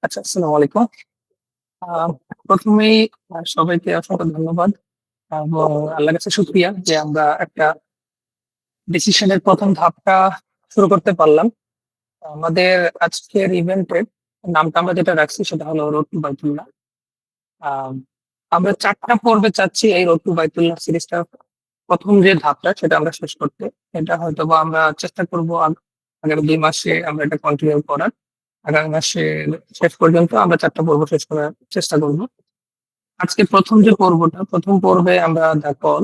আচ্ছা, আসসালামু আলাইকুম। আ ১ম এই সবাইকে অসংখ্য ধন্যবাদ এবং আল্লাহর কাছে শুকরিয়া যে আমরা একটা ডিসিশনের ১ম ধাপটা শুরু করতে পারলাম। আমাদের আজকের ইভেন্টের নামটা আমরা যেটা রাখছি সেটা হলো রোড টু বাইতুল্লাহ। আম আমরা ৪ টা পর্বে চাচ্ছি এই রোড টু বাইতুল্লাহ সিরিজটা ১ম যে ধাপটা সেটা আমরা শেষ করতে। এটা হয়তোবা আমরা চেষ্টা করব আগামী ২ মাসে আমরা এটা কন্টিনিউ করার। আগামী মাসের শেষ পর্যন্ত আমরা ৪ টা পর্ব শেষ করার চেষ্টা করব। আজকে ১ম যে পর্বটা, ১ম পর্বে আমরা দেখুন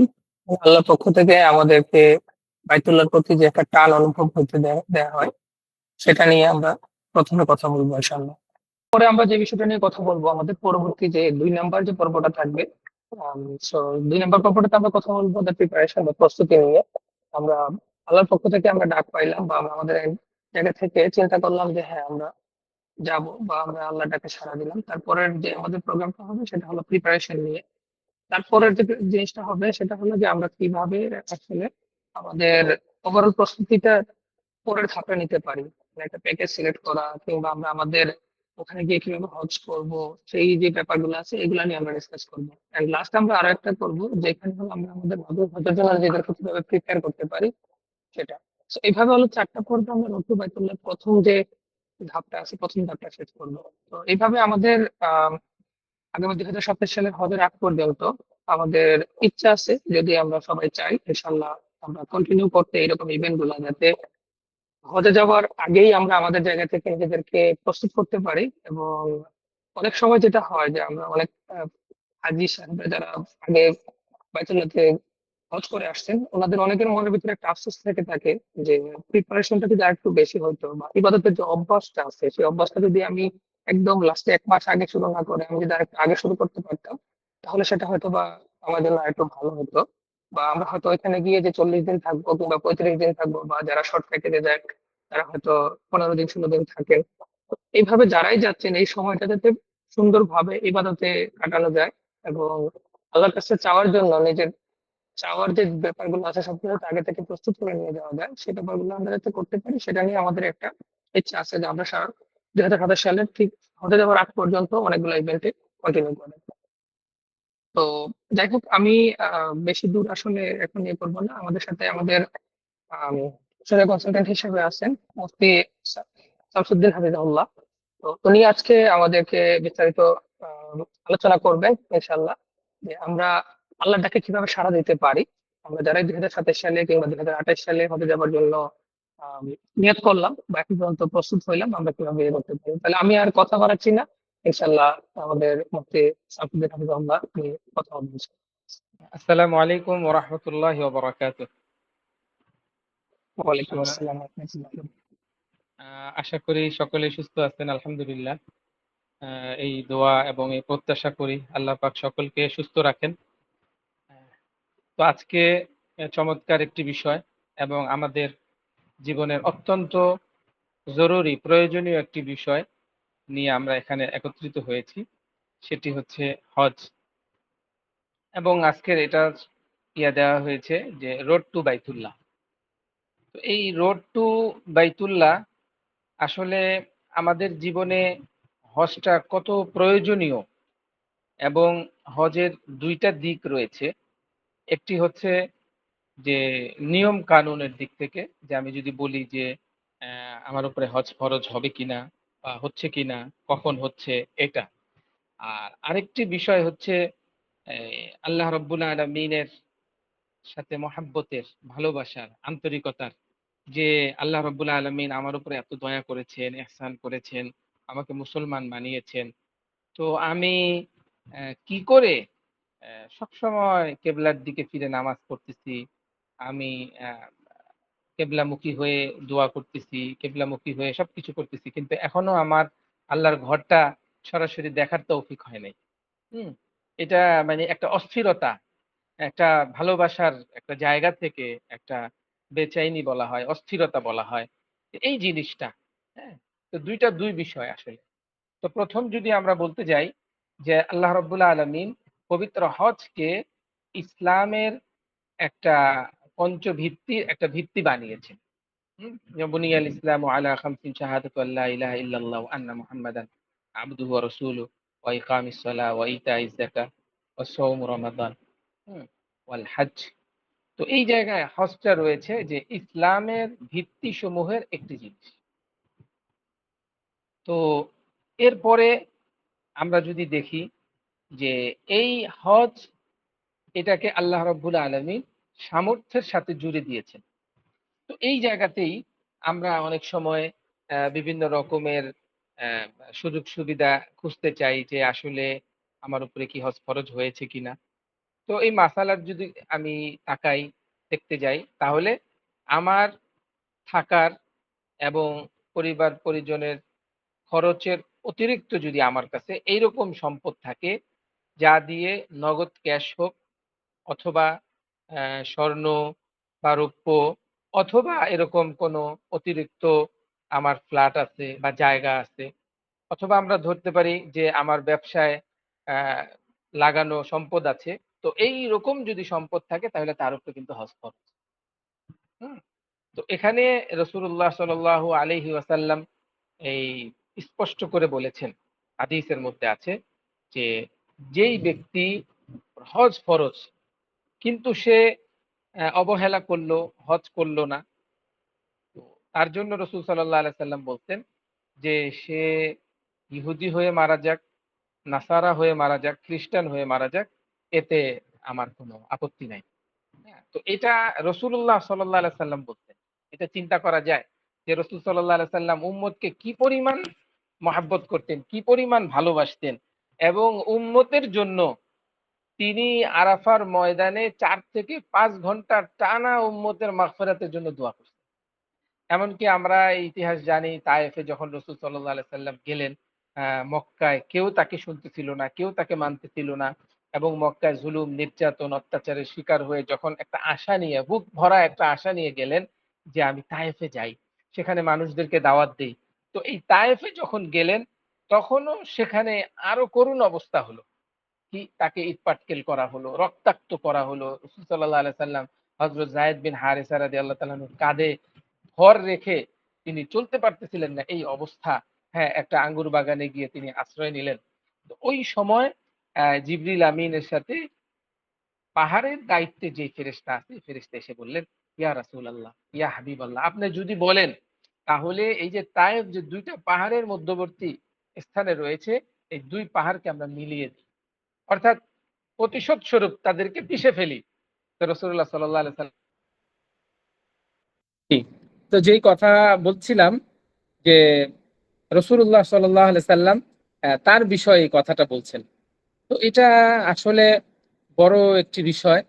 আল্লাহর পক্ষ থেকে আমাদেরকে বাইতুল্লাহর প্রতি যে একটা টান অনুভব হইতে দেয়া হয়, সেটা নিয়ে আমরা ১ম এ কথা বলবো ইনশাআল্লাহ। পরে আমরা যে বিষয়টা নিয়ে কথা বলবো আমাদের পরবর্তী যে ২ নাম্বার যে পর্বটা থাকবে, আম সো ২ নাম্বার পর্বটাতে আমরা কথা বলবো the প্রিপারেশন বা প্রস্তুতি নিয়ে। আমরা আল্লাহর পক্ষ থেকে আমরা ডাক পাইলাম বা আমরা আমাদের এক জায়গা থেকে চিন্তা করলাম যে হ্যাঁ, আমরা যাবো বা আমরা আল্লাহর ডাকে সাড়া দিলাম। তারপরের যে আমাদের প্রোগ্রামটা হবে সেটা হলো প্রিপারেশন নিয়ে। তারপরের যে জিনিসটা হবে সেটা হলো যে আমরা কিভাবে আসলে আমাদের ওভারঅল প্রস্তুতিটা পরের ধাপে নিতে পারি। মানে একটা প্যাকেজ সিলেক্ট করা কিংবা আমরা আমাদের ওখানে গিয়ে কিভাবে হজ করব, সেই যে ব্যাপারগুলো আছে এগুলা নিয়ে আমরা ডিসকাস করব। অ্যান্ড লাস্ট আমরা আরো একটা করব যেখানে হলো আমরা আমাদের মাদুর হজের জন্য নিজেদেরকে কিভাবে প্রিপেয়ার করতে পারি সেটা। সো এভাবে হলো ৪ টা পর্বে আমরা রসুল বাইতুল্লাহর ১ম যে ধাপটা আছে ১ম ধাপটা শেষ করব। তো এইভাবে আমাদের আগামী ২০২৭ সালের হজের আগ পর্যন্ত আমাদের ইচ্ছা আছে যদি আমরা সবাই চাই ইনশাআল্লাহ আমরা কন্টিনিউ করতে এরকম ইভেন্ট গুলা যাতে হজে যাওয়ার আগেই আমরা আমাদের জায়গা থেকে নিজেদেরকে প্রস্তুত করতে পারি এবং অনেক সময় যেটা হয় যে আমরা অনেক হাজী সাহেবরা যারা আগে বাইতুল্লাহতে হজ করে আসছেন ওনাদের অনেকের মনের ভিতরে একটা আফসোস থেকে থাকে যে প্রিপারেশনটা যদি আরেকটু বেশি হইতো বা ইবাদতের যে অভ্যাসটা আছে সেই অভ্যাসটা যদি আমি একদম লাস্টে ১ মাস আগে শুরু না করে আমি যদি আরেকটু আগে শুরু করতে পারতাম তাহলে সেটা হয়তোবা আমার জন্য আরেকটু ভালো হতো। বা আমরা হয়তো ওইখানে গিয়ে যে ৪০ দিন থাকবো কিংবা ৩৫ দিন থাকবো বা যারা শর্ট প্যাকেজে যায় তারা হয়তো ১৫ দিন ১৬ দিন থাকেন। তো এইভাবে যারাই যাচ্ছেন এই সময়টা যাতে সুন্দরভাবে ইবাদতে কাটানো যায় এবং আল্লাহর কাছে চাওয়ার জন্য নিজের চাওয়ার যে ব্যাপারগুলো আছে সবগুলো যাতে আগে থেকে প্রস্তুত করে নিয়ে যাওয়া যায়, সে ব্যাপারগুলো আমরা যাতে করতে পারি সেটা নিয়ে আমাদের একটা ইচ্ছা আছে যে আমরা ২০২৭ সালের ঠিক হতে যাওয়ার আগ পর্যন্ত অনেকগুলো ইভেন্টে কন্টিনিউ করব। তো যাই হোক আমি আ বেশি দূর আসলে এখন ইয়ে করব না। আমাদের সাথে আমাদের আম আসলে কনসালটেন্ট হিসেবে আছেন মুফতি সা শামসুদ্দিন হাফিজাহুল্লাহ। তো উনি আজকে আমাদেরকে বিস্তারিত আ আলোচনা করবেন ইনশাআল্লাহ। যে আমরা আল্লাহর ডাকে কিভাবে সাড়া দিতে পারি। আমরা যারাই ২০২৭ সালে কিংবা ২০২৮ সালে হজে যাবার জন্য আম নিয়ত করলাম বা এখন পর্যন্ত প্রস্তুত হইলাম আমরা কিভাবে এ করতে পারি। তাহলে আমি আর কথা বাড়াচ্ছি না। ইনশাআল্লাহ আমাদের মুফতি শামসুদ্দিন হাফিজাহুল্লাহ তিনি কথা বলবেন। আসসালামু আলাইকুম ওয়া রাহমাতুল্লাহি ওয়া বারাকাতুহু। ওয়ালাইকুম আমরা আসসালাম ওয়া রাহমাতুল্লাহ। আশা করি সকলেই সুস্থ আছেন আলহামদুলিল্লাহ। এই দোয়া এবং এই প্রত্যাশা করি আল্লাহ পাক সকলকে সুস্থ রাখেন। তো আজকে চমৎকার একটি বিষয় এবং আমাদের জীবনের অত্যন্ত জরুরি প্রয়োজনীয় একটি বিষয় নিয়ে আমরা এখানে একত্রিত হয়েছি। সেটি হচ্ছে হজ এবং আজকের এটা দেওয়া হয়েছে যে রোড টু বাইতুল্লাহ। তো এই রোড টু বাইতুল্লাহ আসলে আমাদের জীবনে হজটা কত প্রয়োজনীয় এবং হজের ২ টা দিক রয়েছে। একটি হচ্ছে যে নিয়ম কানুনের দিক থেকে যে আমি যদি বলি যে আমার উপরে হজ ফরজ হবে কিনা বা হচ্ছে কিনা, কখন হচ্ছে এটা। আর আরেকটি বিষয় হচ্ছে আল্লাহ রাব্বুল আলামিনের সাথে মহাব্বতের, ভালোবাসার, আন্তরিকতার যে আল্লাহ রাব্বুল আলামিন আমার উপরে এত দয়া করেছেন, ইহসান করেছেন, আমাকে মুসলমান বানিয়েছেন। তো আমি কি করে সবসময় কেবলার দিকে ফিরে নামাজ পড়তেছি। আমি অ্যা কেবলামুখী হয়ে দোয়া করতেছি, কেবলামুখী হয়ে সবকিছু করতেছি। কিন্তু এখনো আমার আল্লাহর ঘরটা সরাসরি দেখার তৌফিক হয় নাই। হুম? এটা মানে একটা অস্থিরতা, একটা ভালোবাসার একটা জায়গা থেকে একটা বেচাইনি বলা হয়, অস্থিরতা বলা হয়। এই জিনিসটা, হ্যাঁ? তো ২ টা ২ বিষয় আসলে। তো ১ম যদি আমরা বলতে যাই যে আল্লাহ রাব্বুল আলামিন পবিত্র হজকে ইসলামের একটা পঞ্চভিত্তির একটা ভিত্তি বানিয়েছেন। হুম? যে বুনিয়াল ইসলামু আলা খামসিন শাহাদাতু আল্লা ইলাহা ইল্লাল্লাহ ওয়া আন্না মুহাম্মাদান। আবদুহু ওয়া রাসূলুহু ওয়া ইকামিস সালাহ ওয়া ইতাইজ যাকাহ ওয়া সাওম রমাদান, হুম? ওয়াল হজ্জ। তো এই জায়গায় হজটা রয়েছে যে ইসলামের ভিত্তিসমূহের একটি জিনিস। তো এরপরে আমরা যদি দেখি যে এই হজ, এটাকে আল্লাহ রাব্বুল আলামিন সামর্থ্যের সাথে জুড়ে দিয়েছেন। তো এই জায়গাতেই আমরা অনেক সময় বিভিন্ন রকমের অ্যা সুযোগ সুবিধা খুঁজতে চাই যে আসলে আমার উপরে কি হজ ফরজ হয়েছে কিনা? তো এই মাসালার যদি আমি তাকাই, দেখতে যাই, তাহলে আমার থাকার এবং পরিবার-পরিজনের খরচের অতিরিক্ত যদি আমার কাছে এইরকম সম্পদ থাকে, যা দিয়ে নগদ ক্যাশ হোক অথবা অ্যা স্বর্ণ বা রৌপ্য অথবা এরকম কোনো অতিরিক্ত আমার ফ্ল্যাট আছে বা জায়গা আছে, অথবা আমরা ধরতে পারি যে আমার ব্যবসায় অ্যা লাগানো সম্পদ আছে। তো এইরকম যদি সম্পদ থাকে তাহলে তার উপরে কিন্তু হজ ফরজ। হুম? তো এখানে রাসূলুল্লাহ সাল্লাল্লাহু আলাইহি ওয়াসাল্লাম এই স্পষ্ট করে বলেছেন, হাদিসের মধ্যে আছে যে, যেই ব্যক্তি হজ ফরজ কিন্তু সে অবহেলা করলো, হজ করলো না। তো তার জন্য রাসূল সাল্লাল্লাহু আলাইহি সাল্লাম বলতেন যে, সে ইহুদি হয়ে মারা যাক, নাসারা হয়ে মারা যাক, খ্রিস্টান হয়ে মারা যাক, এতে আমার কোনো আপত্তি নাই। হ্যাঁ? তো এটা রাসূলুল্লাহ সাল্লাল্লাহু আলাইহি সাল্লাম বলতেন। এটা চিন্তা করা যায় যে রাসূল সাল্লাল্লাহু আলাইহি সাল্লাম উম্মতকে কি পরিমাণ মহাব্বত করতেন, কি পরিমাণ ভালোবাসতেন এবং উম্মতের জন্য তিনি আরাফার ময়দানে ৪ থেকে ৫ ঘন্টা টানা উম্মতের মাগফিরাতের জন্য দোয়া করতেন। এমনকি আমরা ইতিহাস জানি তায়েফে যখন রাসূল সাল্লাল্লাহু আলাইহি সাল্লাম গেলেন, মক্কায় কেউ তাকে শুনতেছিল না, কেউ তাকে মানতেছিল না এবং মক্কায় জুলুম, নির্যাতন, অত্যাচারের শিকার হয়ে যখন একটা আশা নিয়ে, বুক ভরা একটা আশা নিয়ে গেলেন যে আমি তায়েফে যাই, সেখানে মানুষদেরকে দাওয়াত দেই। তো এই তায়েফে যখন গেলেন তখনও সেখানে আরো করুণ অবস্থা হলো। কি তাকে ইটপাটকেল করা হলো, রক্তাক্ত করা হলো। রাসূল সাল্লাল্লাহু আলাইহি সাল্লাম হযরত যায়েদ বিন হারেসা রাদিয়াল্লাহু তাআলা আনহুর কাঁধে ভর রেখে তিনি চলতে পারতেছিলেন না, এই অবস্থা। হ্যাঁ, একটা আঙ্গুর বাগানে গিয়ে তিনি আশ্রয় নিলেন। তো ওই সময় জিবরিল আমিনের সাথে পাহাড়ের দায়িত্বে যে ফেরেশতা আছে, এই ফেরেশতা এসে বললেন, "ইয়া রাসূলাল্লাহ, ইয়া হাবিবাল্লাহ, আপনি যদি বলেন তাহলে এই যে তায়েফ যে ২ টা পাহাড়ের মধ্যবর্তী স্থানে রয়েছে, এই ২ পাহাড়কে আমরা মিলিয়ে দিই। অর্থাৎ প্রতিশোধ স্বরূপ তাদেরকে পিষে ফেলি।" তো রাসূলুল্লাহ সাল্লাল্লাহু আলাইহি সাল্লাম, জি। তো যেই কথা বলছিলাম যে রাসূলুল্লাহ সাল্লাল্লাহু আলাইহি সাল্লাম তার বিষয়ে এই কথাটা বলছেন। তো এটা আসলে বড় একটি বিষয়।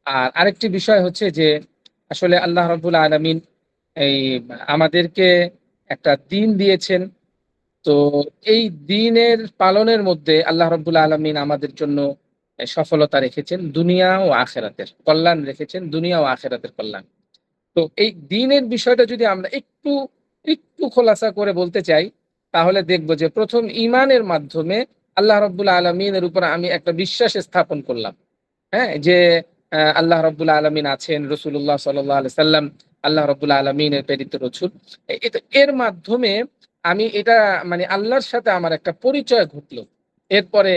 আর আরেকটি বিষয় হচ্ছে যে আসলে আল্লাহ রাব্বুল আলামিন এই আমাদেরকে একটা দিন দিয়েছেন। তো এই দিনের পালনের মধ্যে আল্লাহ রাব্বুল আলামিন আমাদের জন্য সফলতা রেখেছেন। দুনিয়া ও আখিরাতের কল্যাণ রেখেছেন, দুনিয়া ও আখিরাতের কল্যাণ। তো এই দিনের বিষয়টা যদি আমরা একটু খোলাসা করে বলতে চাই, তাহলে দেখব যে ১ম ঈমানের মাধ্যমে আল্লাহ রাব্বুল আলামিনের উপর আমি একটা বিশ্বাস স্থাপন করলাম। হ্যাঁ? যে আল্লাহ রাব্বুল আলামিন আছেন, রাসূলুল্লাহ সাল্লাল্লাহু আলাইহি সাল্লাম আল্লাহ রাব্বুল আলামিনের প্রেরিত রাসূল। এর মাধ্যমে আমি এটা মানে আল্লাহর সাথে আমার একটা পরিচয় ঘটলো। এরপরে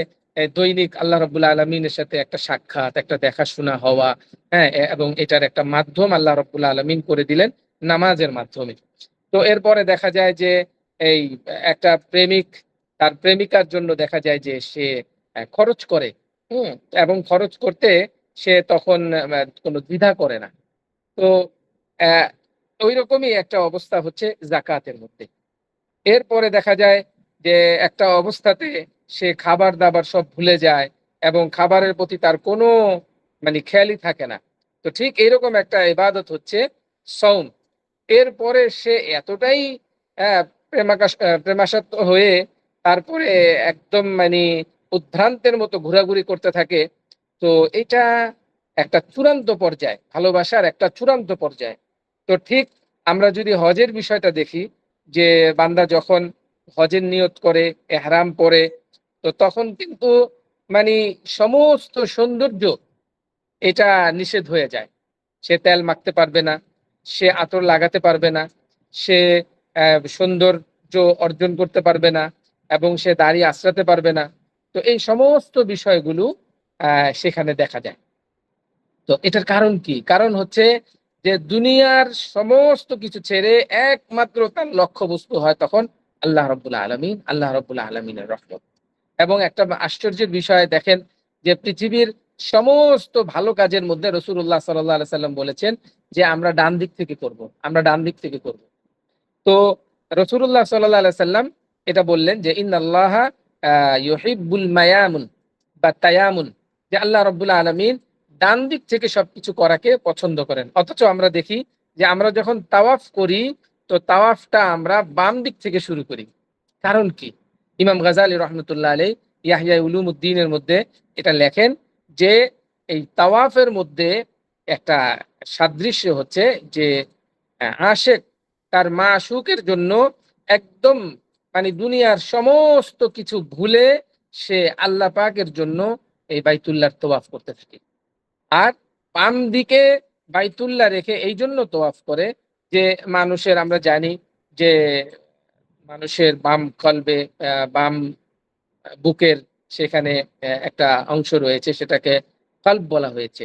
দৈনিক আল্লাহ রাব্বুল আলামিনের সাথে একটা সাক্ষাৎ, একটা দেখাশোনা হওয়া, হ্যাঁ? এবং এটার একটা মাধ্যম আল্লাহ রাব্বুল আলামিন করে দিলেন নামাজের মাধ্যমে। তো এরপরে দেখা যায় যে এই একটা প্রেমিক তার প্রেমিকার জন্য দেখা যায় যে সে খরচ করে। হুম? এবং খরচ করতে সে তখন কোনো দ্বিধা করে না। তো অ্যা ঐরকমই একটা অবস্থা হচ্ছে যাকাতের মধ্যে। এরপরে দেখা যায় যে একটা অবস্থাতে সে খাবার-দাবার সব ভুলে যায় এবং খাবারের প্রতি তার কোনো মানে খেয়ালই থাকে না। তো ঠিক এইরকম একটা ইবাদত হচ্ছে সওম। এরপরে সে এতটাই অ্যা প্রেমাসক্ত হয়ে তারপরে একদম মানি উদ্ভ্রান্তের মতো ঘোরাঘুরি করতে থাকে। তো এইটা একটা চূড়ান্ত পর্যায়, ভালোবাসার একটা চূড়ান্ত পর্যায়। তো ঠিক আমরা যদি হজের বিষয়টা দেখি যে বান্দা যখন হজের নিয়ত করে, এহরাম পরে, তো তখন কিন্তু মানি সমস্ত সৌন্দর্য এটা নিষেধ হয়ে যায়। সে তেল মাখতে পারবে না, সে আতর লাগাতে পারবে না, সে সৌন্দর্য অর্জন করতে পারবে না এবং সে দাড়ি আঁচড়াতে পারবে না। তো এই সমস্ত বিষয়গুলো সেখানে দেখা যায়। তো এটার কারণ কি? কারণ হচ্ছে যে দুনিয়ার সমস্ত কিছু ছেড়ে একমাত্র তার লক্ষ্যবস্তু হয় তখন আল্লাহ রাব্বুল আলামিন, আল্লাহ রাব্বুল আলামিনের রহমত। এবং একটা আশ্চর্যের বিষয় দেখেন যে পৃথিবীর সমস্ত ভালো কাজের মধ্যে রাসূলুল্লাহ সাল্লাল্লাহু আলাইহি সাল্লাম বলেছেন যে আমরা ডান দিক থেকে করব। আমরা ডান দিক থেকে করব। তো রাসূলুল্লাহ সাল্লাল্লাহু আলাইহি সাল্লাম এটা বললেন যে ইন্নাল্লাহা ইউহিব্বুল মায়ামুন বা তায়ামুন, যে আল্লাহ রাব্বুল আলামিন ডান দিক থেকে সবকিছু করাকে পছন্দ করেন। অথচ আমরা দেখি যে আমরা যখন তাওয়াফ করি তো তাওয়াফটা আমরা বাম দিক থেকে শুরু করি। কারণ কি? ইমাম গাজ্জালী রাহমাতুল্লাহ আলাইহি ইহয়া উলুমুদ্দিনের মধ্যে এটা লেখেন যে এই তাওয়াফের মধ্যে একটা সাদৃশ্য হচ্ছে যে আশিক তার মাশুকের জন্য একদম মানে দুনিয়ার সমস্ত কিছু ভুলে সে আল্লাহ পাকের জন্য এই বাইতুল্লাহর তওয়াফ করতে থাকে। আর বাম দিকে বাইতুল্লাহ রেখে এইজন্য তওয়াফ করে যে মানুষের আমরা জানি যে মানুষের বাম কলবে বাম বুকের সেখানে একটা অংশ রয়েছে, সেটাকে কল্ব বলা হয়েছে।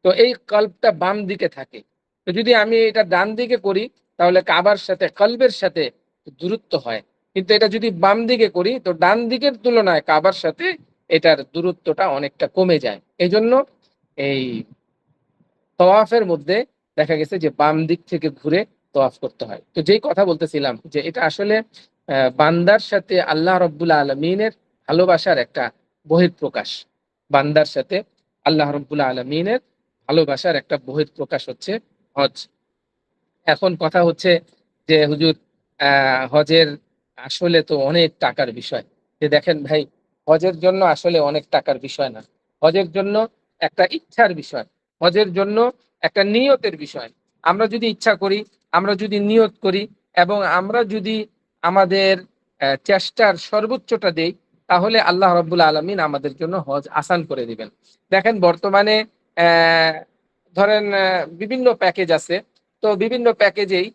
তো এই কল্বটা বাম দিকে থাকে। তো যদি আমি এটা ডান দিকে করি তাহলে কাবার সাথে কলবের সাথে দূরত্ব হয়। কিন্তু এটা যদি বাম দিকে করি তো ডান দিকের তুলনায় কাবার সাথে এটার দূরত্বটা অনেকটা কমে যায়। এজন্য এই তওয়াফের মধ্যে দেখা গেছে যে বাম দিক থেকে ঘুরে তওয়াফ করতে হয়। তো যেই কথা বলতেছিলাম যে এটা আসলে বান্দার সাথে আল্লাহ রাব্বুল আলামিনের ভালোবাসার একটা বহিঃপ্রকাশ। বান্দার সাথে আল্লাহ রাব্বুল আলামিনের ভালোবাসার একটা বহিঃপ্রকাশ হচ্ছে হজ। এখন কথা হচ্ছে যে হুজুর হজের আসলে তো অনেক টাকার বিষয়। যে দেখেন ভাই, হজের জন্য আসলে অনেক টাকার বিষয় না। হজের জন্য একটা ইচ্ছার বিষয়। হজের জন্য একটা নিয়তের বিষয়। আমরা যদি ইচ্ছা করি, আমরা যদি নিয়ত করি এবং আমরা যদি আমাদের চেষ্টার সর্বোচ্চটা দেই তাহলে আল্লাহ রাব্বুল আলামিন আমাদের জন্য হজ আসান করে দিবেন। দেখেন বর্তমানে অ্যা ধরেন বিভিন্ন প্যাকেজ আছে। তো বিভিন্ন প্যাকেজেই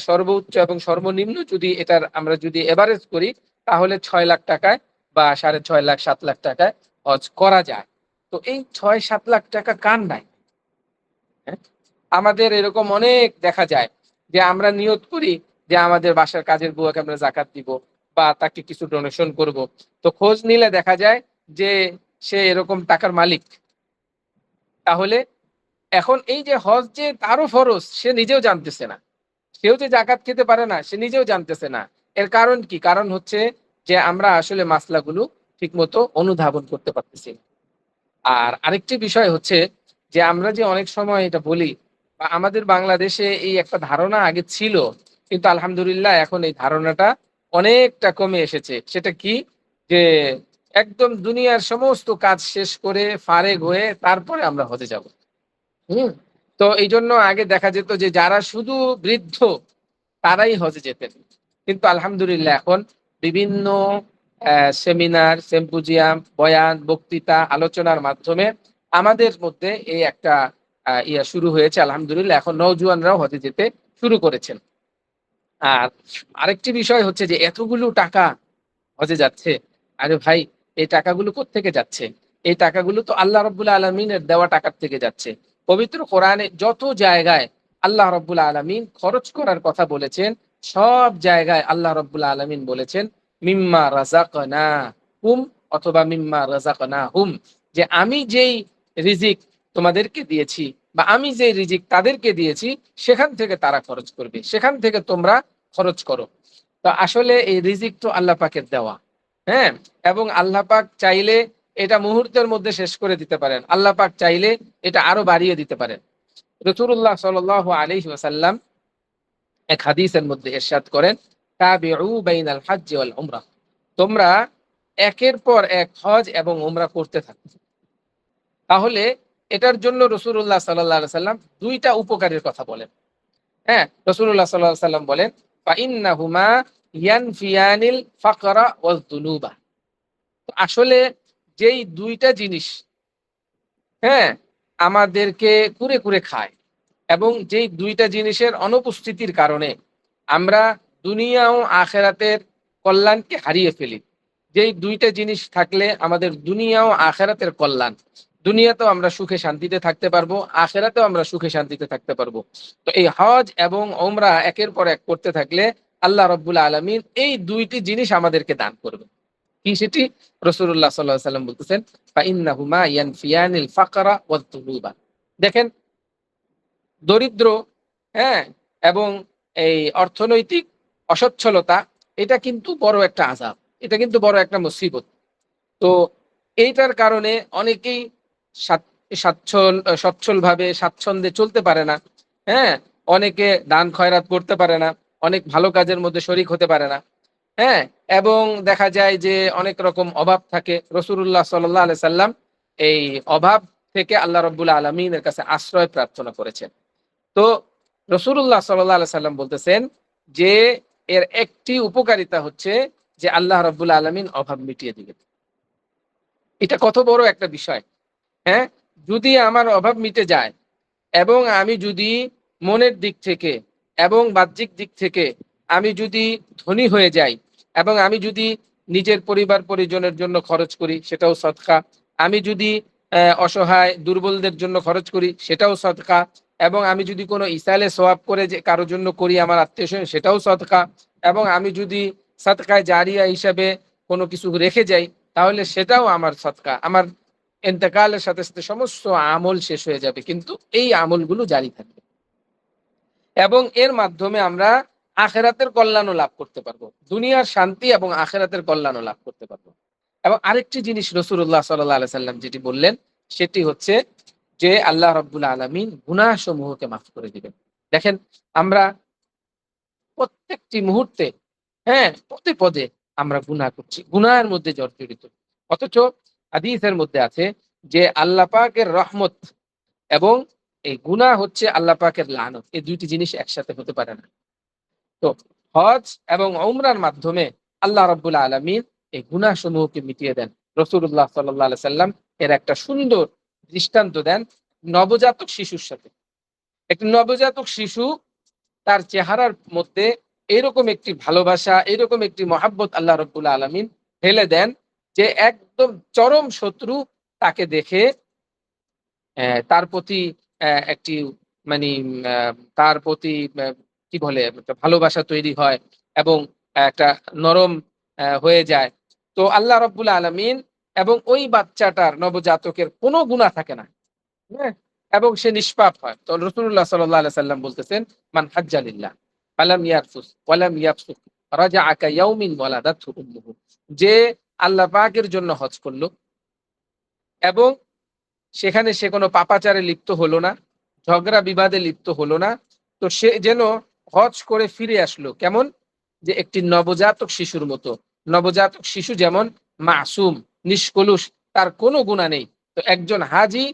সর্বোচ্চ এবং সর্বনিম্ন যদি এটার আমরা যদি এভারেজ করি তাহলে ৬ লাখ টাকায় বা ৬.৫ লাখ ৭ লাখ টাকায় হজ করা যায়। তো এই ৬-৭ লাখ টাকা কার নাই? হ্যাঁ? আমাদের এরকম অনেক দেখা যায় যে আমরা নিয়ত করি যে আমাদের বাসার কাজের বুয়াকে আমরা যাকাত দিব বা তাকে কিছু ডোনেশন করব। তো খোঁজ নিলে দেখা যায় যে সে এরকম টাকার মালিক। তাহলে এখন এই যে হজ যে তারও ফরজ সে নিজেও জানতেছে না। সেও যে জাকাত খেতে পারে না সে নিজেও জানতেছে না। এর কারণ কি? কারণ হচ্ছে যে আমরা আসলে মাসলাগুলো ঠিকমতো অনুধাবন করতে পারতেছি না। আর আরেকটি বিষয় হচ্ছে যে আমরা যে অনেক সময় এটা বলি বা আমাদের বাংলাদেশে এই একটা ধারণা আগে ছিল, কিন্তু আলহামদুলিল্লাহ এখন এই ধারণাটা অনেকটা কমে এসেছে। সেটা কি? যে একদম দুনিয়ার সমস্ত কাজ শেষ করে ফারেগ হয়ে তারপরে আমরা হজে যাব। হুম? তো এইজন্য আগে দেখা যেত যে যারা শুধু বৃদ্ধ তারাই হজে যেতেন। কিন্তু আলহামদুলিল্লাহ এখন বিভিন্ন সেমিনার, সিম্পোজিয়াম, বয়ান, বক্তৃতা, আলোচনার মাধ্যমে আমাদের মধ্যে এই একটা শুরু হয়েছে আলহামদুলিল্লাহ। এখন নওজোয়ানরাও হজে যেতে শুরু করেছেন। আর আরেকটি বিষয় হচ্ছে যে এতগুলো টাকা হজে যাচ্ছে। আরে ভাই, এই টাকাগুলো কোত্থেকে যাচ্ছে? এই টাকাগুলো তো আল্লাহ রাব্বুল আলামিনের দেওয়া টাকার থেকে যাচ্ছে। পবিত্র কোরআনে যত জায়গায় আল্লাহ রাব্বুল আলামিন খরচ করার কথা বলেছেন, সব জায়গায় আল্লাহ রাব্বুল আলামিন বলেছেন মিম্মা রাযাকনাহুম অথবা মিম্মা রাযাকনাহুম, যে আমি যেই রিজিক তোমাদেরকে দিয়েছি বা আমি যেই রিজিক তাদেরকে দিয়েছি সেখান থেকে তারা খরচ করবে। সেখান থেকে তোমরা খরচ করো। তো আসলে এই রিজিক তো আল্লাহ পাকের দেওয়া। হ্যাঁ? এবং আল্লাহ পাক চাইলে এটা মুহূর্তের মধ্যে শেষ করে দিতে পারেন। আল্লাহ পাক চাইলে এটা আরো বাড়িয়ে দিতে পারেন। রাসূলুল্লাহ সাল্লাল্লাহু আলাইহি ওয়াসাল্লাম এক হাদিসের মধ্যে ইরশাদ করেন, তাবিউ বাইনাল হজ্জ ওয়াল উমরাহ। তোমরা একের পর এক হজ এবং উমরা করতে থাকো। তাহলে এটার জন্য রাসূলুল্লাহ সাল্লাল্লাহু আলাইহি ওয়াসাল্লাম ২ টা উপকারের কথা বলেন। হ্যাঁ? রাসূলুল্লাহ সাল্লাল্লাহু আলাইহি ওয়াসাল্লাম বলেন, ফা ইন্নাহুমা ইয়ানফিয়ানিল ফাকরা ওয়াজ যুনুবা। আসলে যেই ২ টা জিনিস, হ্যাঁ, আমাদেরকে কুরে, কুরে খায় এবং যেই ২ টা জিনিসের অনুপস্থিতির কারণে আমরা দুনিয়া ও আখিরাতের কল্যাণকে হারিয়ে ফেলি। যেই দুইটা জিনিস থাকলে আমাদের দুনিয়া ও আখেরাতের কল্যাণ। দুনিয়াতেও আমরা সুখে শান্তিতে থাকতে পারবো, আখেরাতেও আমরা সুখে শান্তিতে থাকতে পারবো। তো এই হজ এবং ওমরা একের পর এক করতে থাকলে আল্লাহ রাব্বুল আলামিন এই দুইটি জিনিস আমাদেরকে দান করবে। কি সেটি? রাসূলুল্লাহ সাল্লাল্লাহু আলাইহি ওয়াসাল্লাম বলতেছেন, ফাইন্নাহুমা ইয়ানফিয়ানিল ফাকরা ওয়াদ দুনুবা। দেখেন, দরিদ্র, হ্যাঁ, এবং এই অর্থনৈতিক অসচ্ছলতা, এটা কিন্তু বড় একটা আযাব, এটা কিন্তু বড় একটা মুসিবত। তো এইটার কারণে অনেকেই সচ্ছলভাবে স্বাচ্ছন্দ্যে চলতে পারে না। হ্যাঁ? অনেকে দান খয়রাত করতে পারে না। অনেক ভালো কাজের মধ্যে শরিক হতে পারে না। হ্যাঁ? এবং দেখা যায় যে অনেক রকম অভাব থাকে। রাসূলুল্লাহ সাল্লাল্লাহু আলাইহি সাল্লাম এই অভাব থেকে আল্লাহ রাব্বুল আলামিনের কাছে আশ্রয় প্রার্থনা করেছেন। তো রাসূলুল্লাহ সাল্লাল্লাহু আলাইহি সাল্লাম বলতেছেন যে এর একটি উপকারিতা হচ্ছে যে আল্লাহ রাব্বুল আলামিন অভাব মিটিয়ে দিবেন। এটা কত বড় একটা বিষয়। হ্যাঁ? যদি আমার অভাব মিটে যায় এবং আমি যদি মনের দিক থেকে এবং বাহ্যিক দিক থেকে আমি যদি ধনী হয়ে যাই এবং আমি যদি নিজের পরিবার পরিজনের জন্য খরচ করি, সেটাও সদকা। আমি যদি অসহায় দুর্বলদের জন্য খরচ করি, সেটাও সদকা। এবং আমি যদি কোনো ইসালে সওয়াব করে যে কারো জন্য করি আমার আত্মীয়স্বজন, সেটাও সদকা। এবং আমি যদি সাদকায়ে জারিয়া হিসাবে কোনো কিছু রেখে যাই, তাহলে সেটাও আমার সদকা। আমার ইন্তেকালের সাথে, সাথে সমস্ত আমল শেষ হয়ে যাবে। কিন্তু এই আমলগুলো জারি থাকবে। এবং এর মাধ্যমে আমরা আখিরাতের কল্যাণও লাভ করতে পারবো। দুনিয়ার শান্তি এবং আখিরাতের কল্যাণও লাভ করতে পারবো। এবং আরেকটি জিনিস রাসূলুল্লাহ সাল্লাল্লাহু আলাইহি সাল্লাম যেটি বললেন, সেটি হচ্ছে যে আল্লাহ রাব্বুল আলামিন গুনাহসমূহকে মাফ করে দিবেন। দেখেন, আমরা প্রত্যেকটি মুহূর্তে, হ্যাঁ, পদে, পদে আমরা গুনাহ করছি। গুনাহের মধ্যে জর্জরিত। অথচ হাদিসের মধ্যে আছে যে আল্লাহ পাকের রহমত এবং এই গুনাহ হচ্ছে আল্লাহ পাকের লানত। এই ২ টি জিনিস একসাথে হতে পারে না। তো হজ এবং উমরার মাধ্যমে আল্লাহ রাব্বুল আলামিন এই গুনাহসমূহকে মিটিয়ে দেন। রাসূলুল্লাহ সাল্লাল্লাহু আলাইহি সাল্লাম এর একটা সুন্দর দৃষ্টান্ত দেন নবজাতক শিশুর সাথে। একটি নবজাতক শিশু, তার চেহারার মধ্যে এরকম একটি ভালোবাসা, এরকম একটি মহাব্বত আল্লাহ রাব্বুল আলামিন ঢেলে দেন যে একদম চরম শত্রু তাকে দেখে তার প্রতি একটি মানি আ তার প্রতি কি বলে? একটা ভালোবাসা তৈরি হয় এবং একটা নরম হয়ে যায়। তো আল্লাহ রাব্বুল আলামিন এবং ওই বাচ্চাটার নবজাতকের কোনো গুনাহ থাকে না। হ্যাঁ? এবং সে নিষ্পাপ হয়। তো রাসূলুল্লাহ সাল্লাল্লাহু আলাইহি সাল্লাম বলতেছেন, "মান হাজ্জা লিল্লাহ ফালাম ইয়ারফুস ওয়ালাম ইয়াফসুক রাজাআ কায়াউমিন ওয়ালাদাতহু উম্মুহু।" যে আল্লাহ পাকের জন্য হজ করল এবং সেখানে সে কোনো পাপাচারে লিপ্ত হলো না, ঝগড়া বিবাদে লিপ্ত হলো না। তো সে যেন হজ করে ফিরে আসলো। কেমন? যে একটি নবজাতক শিশুর মতো। নবজাতক শিশু যেমন মাসুম, নিষ্কলুষ, তার কোনো গুনাহ নেই। তো একজন হাজী,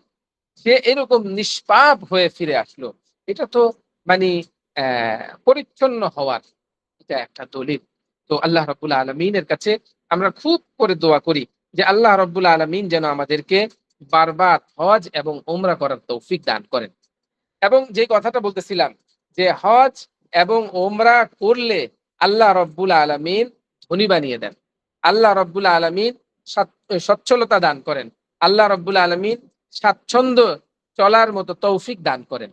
সে এরকম নিষ্পাপ হয়ে ফিরে আসলো। এটা তো মানি পরিচ্ছন্ন হওয়ার এটা একটা দলিল। তো আল্লাহ রাব্বুল আলামিনের কাছে আমরা খুব করে দোয়া করি যে আল্লাহ রাব্বুল আলামিন যেন আমাদেরকে বারবার হজ এবং উমরা করার তৌফিক দান করেন। এবং যে কথাটা বলতেছিলাম যে হজ এবং উমরা করলে আল্লাহ রাব্বুল আলামিন ধনী বানিয়ে দেন। আল্লাহ রাব্বুল আলামিন সচ্ছলতা দান করেন। আল্লাহ রাব্বুল আলামিন স্বাচ্ছন্দ্য চলার মতো তৌফিক দান করেন।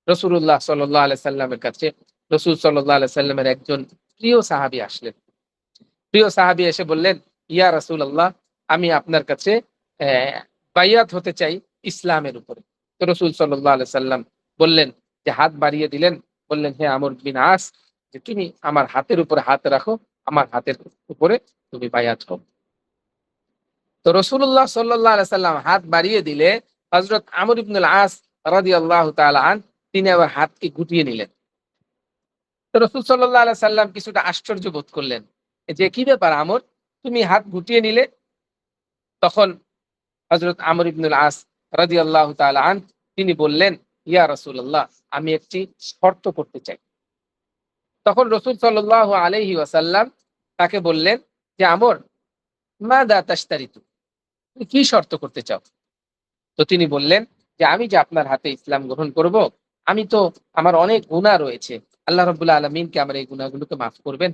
রাসূলুল্লাহ সাল্লাল্লাহু আলাইহি সাল্লামের কাছে রাসূল সাল্লাল্লাহু আলাইহি সাল্লামের একজন প্রিয় সাহাবী আসলেন। প্রিয় সাহাবী এসে বললেন, "ইয়া রাসূলাল্লাহ, আমি আপনার কাছে বাইয়াত হতে চাই ইসলামের উপরে।" তো রাসূল সাল্লাল্লাহু আলাইহি সাল্লাম বললেন, যে হাত বাড়িয়ে দিলেন, বললেন, "হে আমর বিন আস, যে তুমি আমার হাতের উপরে হাত রাখো, আমার হাতের উপরে তুমি বাইয়াত হও।" তো রাসূলুল্লাহ সাল্লাল্লাহু আলাইহি সাল্লাম হাত বাড়িয়ে দিলে হযরত আমর ইবনুল আস রাদিয়াল্লাহু তাআলা তিনি আবার হাতকে গুটিয়ে নিলেন। তো রাসূল সাল্লাল্লাহু আলাইহি সাল্লাম কিছুটা আশ্চর্য বোধ করলেন। যে, "কি ব্যাপার আমর? তুমি হাত গুটিয়ে নিলে?" তখন হযরত আমর ইবনুল আস রাদিয়াল্লাহু তাআলা তিনি বললেন, "ইয়া রাসূলুল্লাহ, আমি একটি শর্ত করতে চাই।" তখন রাসূল সাল্লাল্লাহু আলাইহি ওয়াসাল্লাম তাকে বললেন যে, "আমর, মাযা তাশতারিতু? তুমি কি শর্ত করতে চাও?" তো তিনি বললেন যে, "আমি যে আপনার হাতে ইসলাম গ্রহণ করব, আমি তো আমার অনেক গুনাহ রয়েছে। আল্লাহ রাব্বুল আলামিন কি আমার এই গুনাহগুলোকে মাফ করবেন?"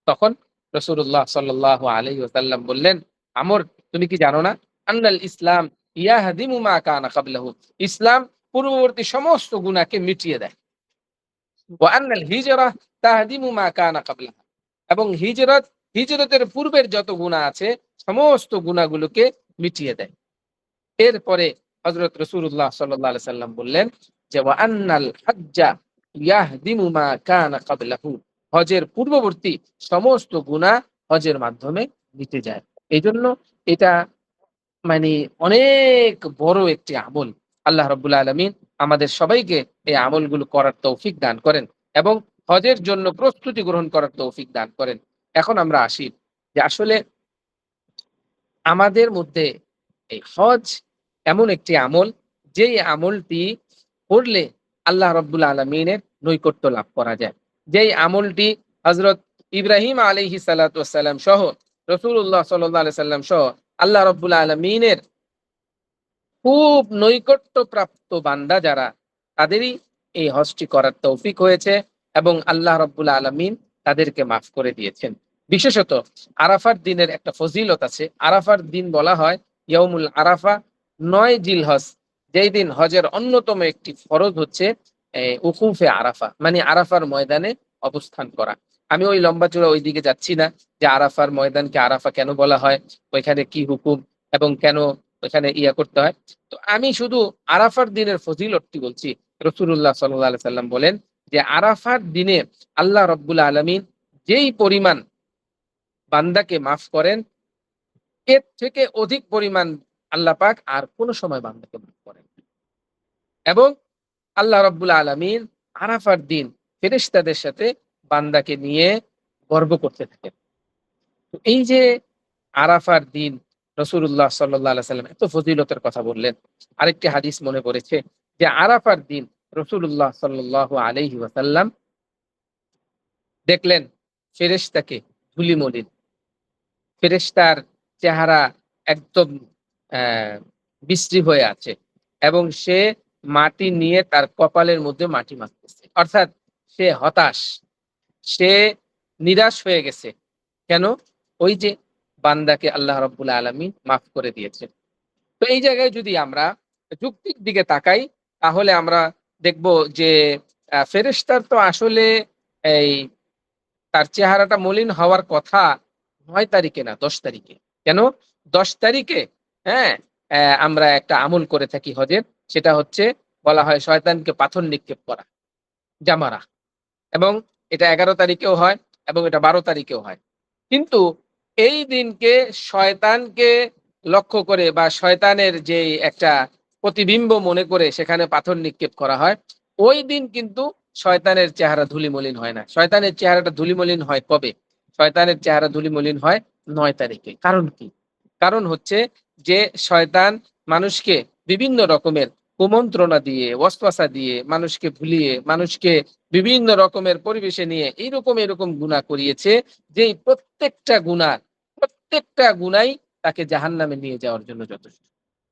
তখন রাসূলুল্লাহ সাল্লাল্লাহু আলাইহি ওয়াসাল্লাম বললেন, আমর তুমি কি জানো না আন্নাল ইসলাম ইয়াহদিমু মা কানা ক্বাবলাহু, ইসলাম পূর্ববর্তী সমস্ত গুনাহকে মিটিয়ে দেয়। ওয়া আন্নাল হিজরা তাহদিমু মা কানা ক্বাবলাহা, এবং হিজরতের পূর্বের যত গুনাহ আছে সমস্ত গুনাহগুলোকে মিটিয়ে দেয়। এরপরে হযরত রাসূলুল্লাহ সাল্লাল্লাহু আলাইহি সাল্লাম বললেন যে ওয়া আন্নাল হাজ্জা ইয়াহদিমু মা কানা ক্বাবলাহু, হজের পূর্ববর্তী সমস্ত গুনাহ হজের মাধ্যমে মিটে যায়। এজন্য এটা মানে অনেক বড় একটি আমল। আল্লাহ রাব্বুল আলামিন আমাদের সবাইকে এই আমলগুলো করার তৌফিক দান করেন এবং হজের জন্য প্রস্তুতি গ্রহণ করার তৌফিক দান করেন। এখন আমরা আসি যে আসলে আমাদের মধ্যে এই হজ এমন একটি আমল, যেই আমলটি করলে আল্লাহ রাব্বুল আলামিনের নৈকট্য লাভ করা যায়। যেই আমলটি হযরত ইব্রাহিম আলাইহিস সালাতু ওয়াস সালাম সহ রাসূলুল্লাহ সাল্লাল্লাহু আলাইহি সাল্লাম সহ আল্লাহ রাব্বুল আলামিনের খুব নৈকট্যপ্রাপ্ত বান্দা যারা, তাদেরই এই হজটি করার তৌফিক হয়েছে এবং আল্লাহ রাব্বুল আলামিন তাদেরকে মাফ করে দিয়েছেন। বিশেষত আরাফার দিনের একটা ফজিলত আছে। আরাফার দিন বলা হয় ইয়াউমুল আরাফা, ৯ জিলহজ, যেই দিন হজের অন্যতম একটি ফরজ হচ্ছে উকুফে আরাফা, মানে আরাফার ময়দানে অবস্থান করা। আমি ওই লম্বা চূড়া ওই দিকে যাচ্ছি না যে আরাফার ময়দানকে আরাফা কেন বলা হয়, ওইখানে কি হুকুম এবং কেন ওইখানে ইয়া করতে হয়। তো আমি শুধু আরাফার দিনের ফজিলতটি বলছি। রাসূলুল্লাহ সাল্লাল্লাহু আলাইহি সাল্লাম বলেন যে আরাফার দিনে আল্লাহ রাব্বুল আলামিন যেই পরিমাণ বান্দাকে মাফ করেন, এর থেকে অধিক পরিমাণ আল্লাহ পাক আর কোন সময় বান্দাকে মাফ করেন না। এবং আল্লাহ রাব্বুল আলামিন আরাফার দিন ফেরেশতাদের সাথে বান্দাকে নিয়ে গর্ব করতে থাকেন। তো এই যে আরাফার দিন রাসূলুল্লাহ সাল্লাল্লাহু আলাইহি সাল্লাম এত ফজিলতের কথা বললেন। আরেকটি হাদিস মনে পড়েছে যে আরাফার দিন রাসূলুল্লাহ সাল্লাল্লাহু আলাইহি ওয়াসাল্লাম দেখলেন ফেরেশতাকে ধূলিমলিন। ফেরেশতার চেহারা একদম বিশ্রী হয়ে আছে এবং সে মাটি নিয়ে তার কপালের মধ্যে মাটি মাখতেছে। অর্থাৎ সে হতাশ, সে নিরাশ হয়ে গেছে। কেন? ওই যে বান্দাকে আল্লাহ রাব্বুল আলামিন মাফ করে দিয়েছেন। তো এই জায়গায় যদি আমরা যুক্তির দিকে তাকাই, তাহলে আমরা দেখব যে ফেরেশতার তো আসলে এই তার চেহারাটা মলিন হওয়ার কথা ৯ তারিখে না ১০ তারিখে। কেন? ১০ তারিখে হ্যাঁ, আমরা একটা আমল করে থাকি হজের। সেটা হচ্ছে বলা হয় শয়তানকে পাথর নিক্ষেপ করা, জামারা। এবং এটা ১১ তারিখেও হয় এবং এটা ১২ তারিখেও হয়। কিন্তু এই দিনকে শয়তানকে লক্ষ্য করে বা শয়তানের যেই একটা প্রতিবিম্ব মনে করে সেখানে পাথর নিক্ষেপ করা হয়। ওই দিন কিন্তু শয়তানের চেহারা ধূলিমলিন হয় না। শয়তানের চেহারাটা ধূলিমলিন হয় কবে? শয়তানের চেহারা ধূলিমলিন হয় ৯ তারিখে। কারণ কি? কারণ হচ্ছে যে শয়তান মানুষকে বিভিন্ন রকমের কুমন্ত্রণা দিয়ে, ওয়াসওয়াসা দিয়ে, মানুষকে ভুলিয়ে, মানুষকে বিভিন্ন রকমের পরিবেশে নিয়ে এরকম গুনাহ করিয়েছে যে এই প্রত্যেকটা গুনাই তাকে জাহান্নামে নিয়ে যাওয়ার জন্য যথেষ্ট।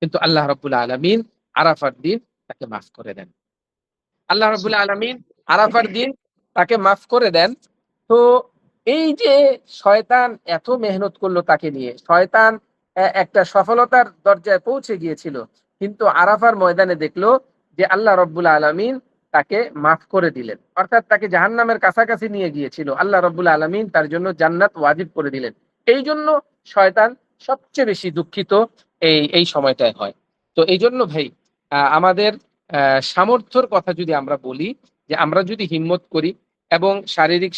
কিন্তু আল্লাহ রাব্বুল আলামিন আরাফার দিন তাকে মাফ করে দেন। আল্লাহ রাব্বুল আলামিন আরাফার দিন তাকে মাফ করে দেন। তো এই যে শয়তান এত মেহনত করলো তাকে নিয়ে, শয়তান একটা সফলতার দরজায় পৌঁছে গিয়েছিল। কিন্তু আরাফার ময়দানে দেখলো যে আল্লাহ রাব্বুল আলামিন তাকে মাফ করে দিলেন। অর্থাৎ তাকে জাহান্নামের কাছাকাছি নিয়ে গিয়েছিল। আল্লাহ রাব্বুল আলামিন তার জন্য জান্নাত ওয়াজিব করে দিলেন। এইজন্য শয়তান সবচেয়ে বেশি দুঃখিত এই সময়টায় হয়। তো এইজন্য ভাই আমাদের সামর্থ্যর কথা যদি আমরা বলি, যে আমরা যদি হিম্মত করি এবং শারীরিক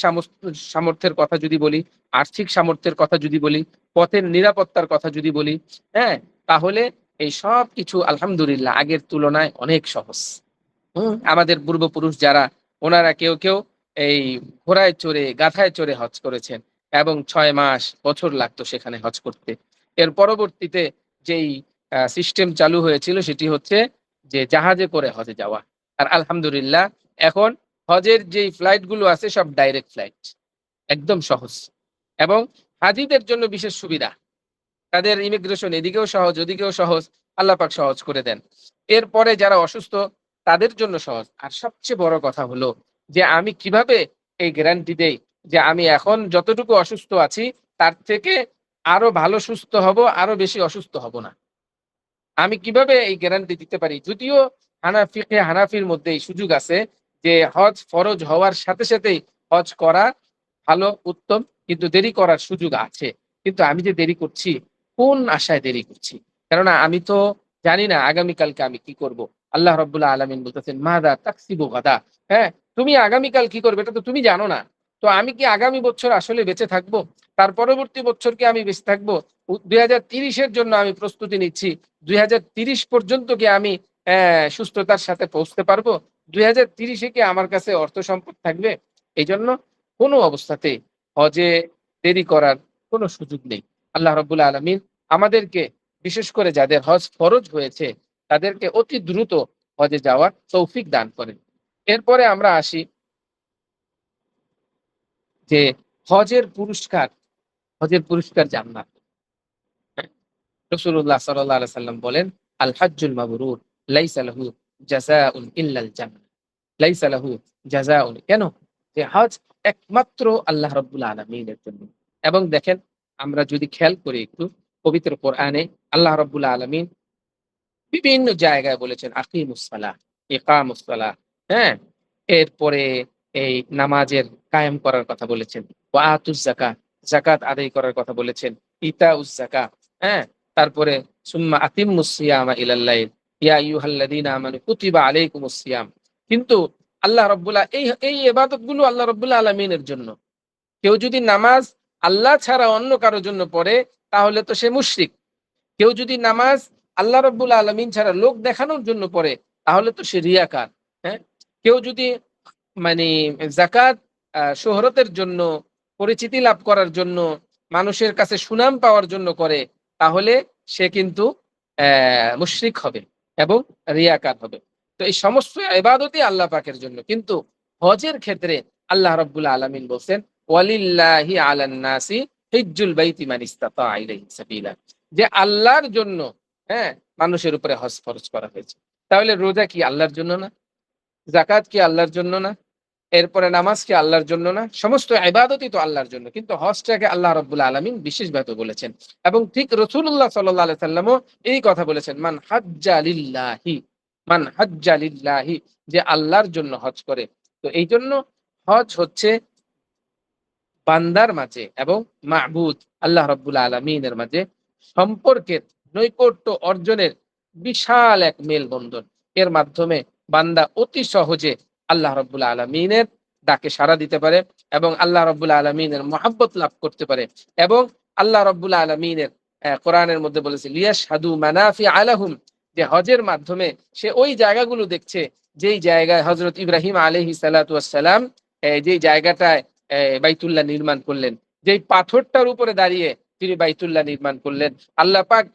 সামর্থ্যের কথা যদি বলি, আর্থিক সামর্থ্যের কথা যদি বলি, পথের নিরাপত্তার কথা যদি বলি, হ্যাঁ? তাহলে এই সবকিছু আলহামদুলিল্লাহ আগের তুলনায় অনেক সহজ। আমাদের পূর্বপুরুষ যারা, ওনারা কেউ এই ঘোড়ায় চড়ে, গাধায় চড়ে হজ করেছেন এবং ৬ মাস, বছর লাগতো সেখানে হজ করতে। এর পরবর্তীতে যেই সিস্টেম চালু হয়েছিল সেটি হচ্ছে যে জাহাজে করে হজে যাওয়া। আর আলহামদুলিল্লাহ এখন হজের যেই ফ্লাইট গুলো আছে সব ডাইরেক্ট ফ্লাইট। একদম সহজ। এবং হাজিদের জন্য বিশেষ সুবিধা। তাদের ইমিগ্রেশন এদিকেও সহজ, ওদিকেও সহজ। আল্লাহ পাক সহজ করে দেন। এরপরে যারা অসুস্থ তাদের জন্য সহজ। আর সবচেয়ে বড় কথা হলো যে আমি কিভাবে এই গ্যারান্টি দেই যে আমি এখন যতটুকু অসুস্থ আছি তার থেকে আরো ভালো সুস্থ হব, আরো বেশি অসুস্থ হব না। আমি কিভাবে এই গ্যারান্টি দিতে পারি? যদিও হানাফির মধ্যে এই সুযোগ আছে যে হজ ফরজ হওয়ার সাথে সাথেই হজ করা ভালো, উত্তম, কিন্তু দেরি করার সুযোগ আছে। কিন্তু আমি যে দেরি করছি, কোন আশায় দেরি করছি? কেননা আমি তো জানি না আগামীকালকে আমি কি করব। আল্লাহ রাব্বুল আলামিন বলতেছেন, "মাযা তাকসিবু গাদা?" হ্যাঁ? তুমি আগামীকাল কি করবে এটা তো তুমি জানো না। তো আমি কি আগামী বছর আসলে বেঁচে থাকবো? তার পরবর্তী বছর কি আমি বেঁচে থাকবো? ২০৩০ এর জন্য আমি প্রস্তুতি নিচ্ছি। ২০৩০ পর্যন্ত কি আমি সুস্থতার সাথে পৌঁছতে পারবো? ২০৩০ এ কি আমার কাছে অর্থ সম্পদ থাকবে? এইজন্য কোনো অবস্থাতেই হজে দেরি করার কোনো সুযোগ নেই। আল্লাহ রাব্বুল আলামিন আমাদেরকে, বিশেষ করে যাদের হজ ফরজ হয়েছে তাদেরকে অতি দ্রুত হজে যাওয়ার তৌফিক দান করেন। এরপরে আমরা আসি যে হজের পুরস্কার, হজের পুরস্কার জান্নাত। রাসূলুল্লাহ সাল্লাল্লাহু আলাইহি সাল্লাম বলেন, "আল হাজ্জুল মাবরুর লাইসা লাহু জাযাউন ইল্লাল জান্নাহ।" লাইসা লাহু জাযাউন। কেন? যে হজ একমাত্র আল্লাহ রাব্বুল আলামিনের জন্য। এবং দেখেন, আমরা যদি খেয়াল করি একটু পবিত্র কোরআনে আল্লাহ রাব্বুল আলামিন বিভিন্ন জায়গায় বলেছেন আকিমুস সালাহ, ইকামুস সালাহ, হ্যাঁ? এরপরে এই নামাজের কায়েম করার কথা বলেছেন। ওয়া আতুজ যাকাত, যাকাত আদায় করার কথা বলেছেন। ইতাউজ যাকাত, হ্যাঁ? তারপরে সুম্মা আতিম্মুস সিয়ামা ইলাল লাইল, ইয়া আইয়ুহাল্লাযীনা আমানু কুতিবা আলাইকুমুস সিয়াম। কিন্তু আল্লাহ রাব্বুল এই ইবাদতগুলো আল্লাহ রাব্বুল আলামিনের জন্য। কেউ যদি নামাজ আল্লাহ ছাড়া অন্য কারো জন্য পড়ে তাহলে তো সে মুশরিক। কেউ যদি নামাজ আল্লাহ রাব্বুল আলামিন ছাড়া লোক দেখানোর জন্য পড়ে তাহলে তো সে রিয়াকার। হ্যাঁ? কেউ যদি মানে যাকাত শোহরতের জন্য, পরিচিতি লাভ করার জন্য, মানুষের কাছে সুনাম পাওয়ার জন্য করে তাহলে সে কিন্তু মুশরিক হবে এবং রিয়াকার হবে। তো এই সমস্ত ইবাদতই আল্লাহ পাকের জন্য। কিন্তু হজের ক্ষেত্রে আল্লাহ রাব্বুল আলামিন বলছেন, "ওয়ালিল্লাহি আলান নাসি হিজ্জুল বাইতি মান ইসতাতা ইলাইহি সাবিলা।" যে আল্লাহর জন্য, হ্যাঁ, মানুষের উপরে হজ ফরজ করা হয়েছে। তাহলে রোজা কি আল্লাহর জন্য না? যাকাত কি আল্লাহর জন্য না? এরপরে নামাজ কি আল্লাহর জন্য না? সমস্ত ইবাদতই তো আল্লাহর জন্য। কিন্তু হজটাকে আল্লাহ রাব্বুল আলামিন বিশেষভাবে বলেছেন। এবং ঠিক রাসূলুল্লাহ সাল্লাল্লাহু আলাইহি সাল্লামও এই কথা বলেছেন, মান হাজ্জা লিল্লাহি, যে আল্লাহর জন্য হজ করে। তো এইজন্য হজ হচ্ছে বান্দার মাঝে এবং মা'বুদ আল্লাহ রাব্বুল আলামিনের মাঝে সম্পর্কের নৈকট্য অর্জনের বিশাল এক মেলবন্ধন। এর মাধ্যমে বান্দা অতি সহজে আল্লাহ রাব্বুল আলামিনের ডাকে সাড়া দিতে পারে এবং আল্লাহ রাব্বুল আলামিনের মহাব্বত লাভ করতে পারে। এবং আল্লাহ রাব্বুল আলামিনের কোরআনের মধ্যে বলেছে, লিয়াশহাদু মানাফিআ লাহুম, যে হজের মাধ্যমে সে ওই জায়গাগুলো দেখছে যেই জায়গায় হযরত ইব্রাহিম আলাইহিস সালাতু ওয়াস সালাম যেই জায়গাটায় বাইতুল্লাহ নির্মাণ করলেন, যেই পাথরটার উপরে দাঁড়িয়ে তিনি বাইতুল্লাহ নির্মাণ করলেন, আল্লাহ পাক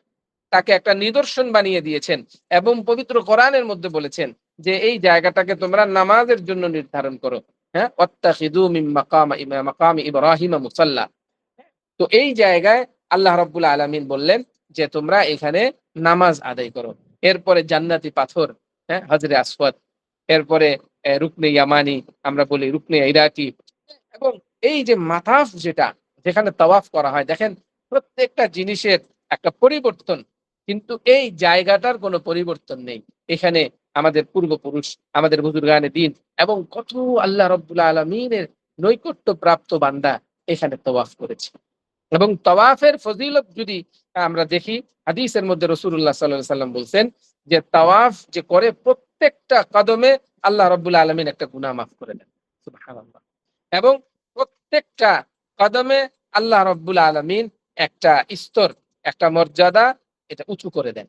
তাকে একটা নিদর্শন বানিয়ে দিয়েছেন এবং পবিত্র কোরআনের মধ্যে বলেছেন যে এই জায়গাটাকে তোমরা নামাজের জন্য নির্ধারণ করো। হ্যাঁ? ওয়াত্তাখিযু মিন মাকামি ইব্রাহিমা মুসাল্লা। তো এই জায়গায় আল্লাহ রাব্বুল আলামিন বললেন যে তোমরা এখানে নামাজ আদায় করো। এরপরে জান্নাতি পাথর, হ্যাঁ? হজরে আসওয়াদ, এরপরে রুকনে ইয়ামানি, আমরা বলি রুকনে ইরাকি, এবং এই যে মাতাফ যেটা, যেখানে তাওয়াফ করা হয়, দেখেন প্রত্যেকটা জিনিসের একটা পরিবর্তন। কিন্তু এই জায়গাটার কোনো পরিবর্তন নেই। এখানে আমাদের পূর্বপুরুষ, আমাদের বুজুর্গানে দ্বীন এবং কত আল্লাহ রাব্বুল আলামিনের নৈকট্য প্রাপ্ত বান্দা এখানে তাওয়াফ করেছে। এবং তাওয়াফের ফজিলত যদি আমরা দেখি, হাদিসের মধ্যে রাসূলুল্লাহ সাল্লাল্লাহু আলাইহি সাল্লাম বলছেন যে তাওয়াফ যে করে প্রত্যেকটা কদমে আল্লাহ রাব্বুল আলামিন একটা গুনাহ মাফ করে দেন। সুবহানাল্লাহ। এবং প্রত্যেকটা কদমে আল্লাহ রাব্বুল আলামিন একটা স্তর, একটা মর্যাদা এটা উঁচু করে দেন।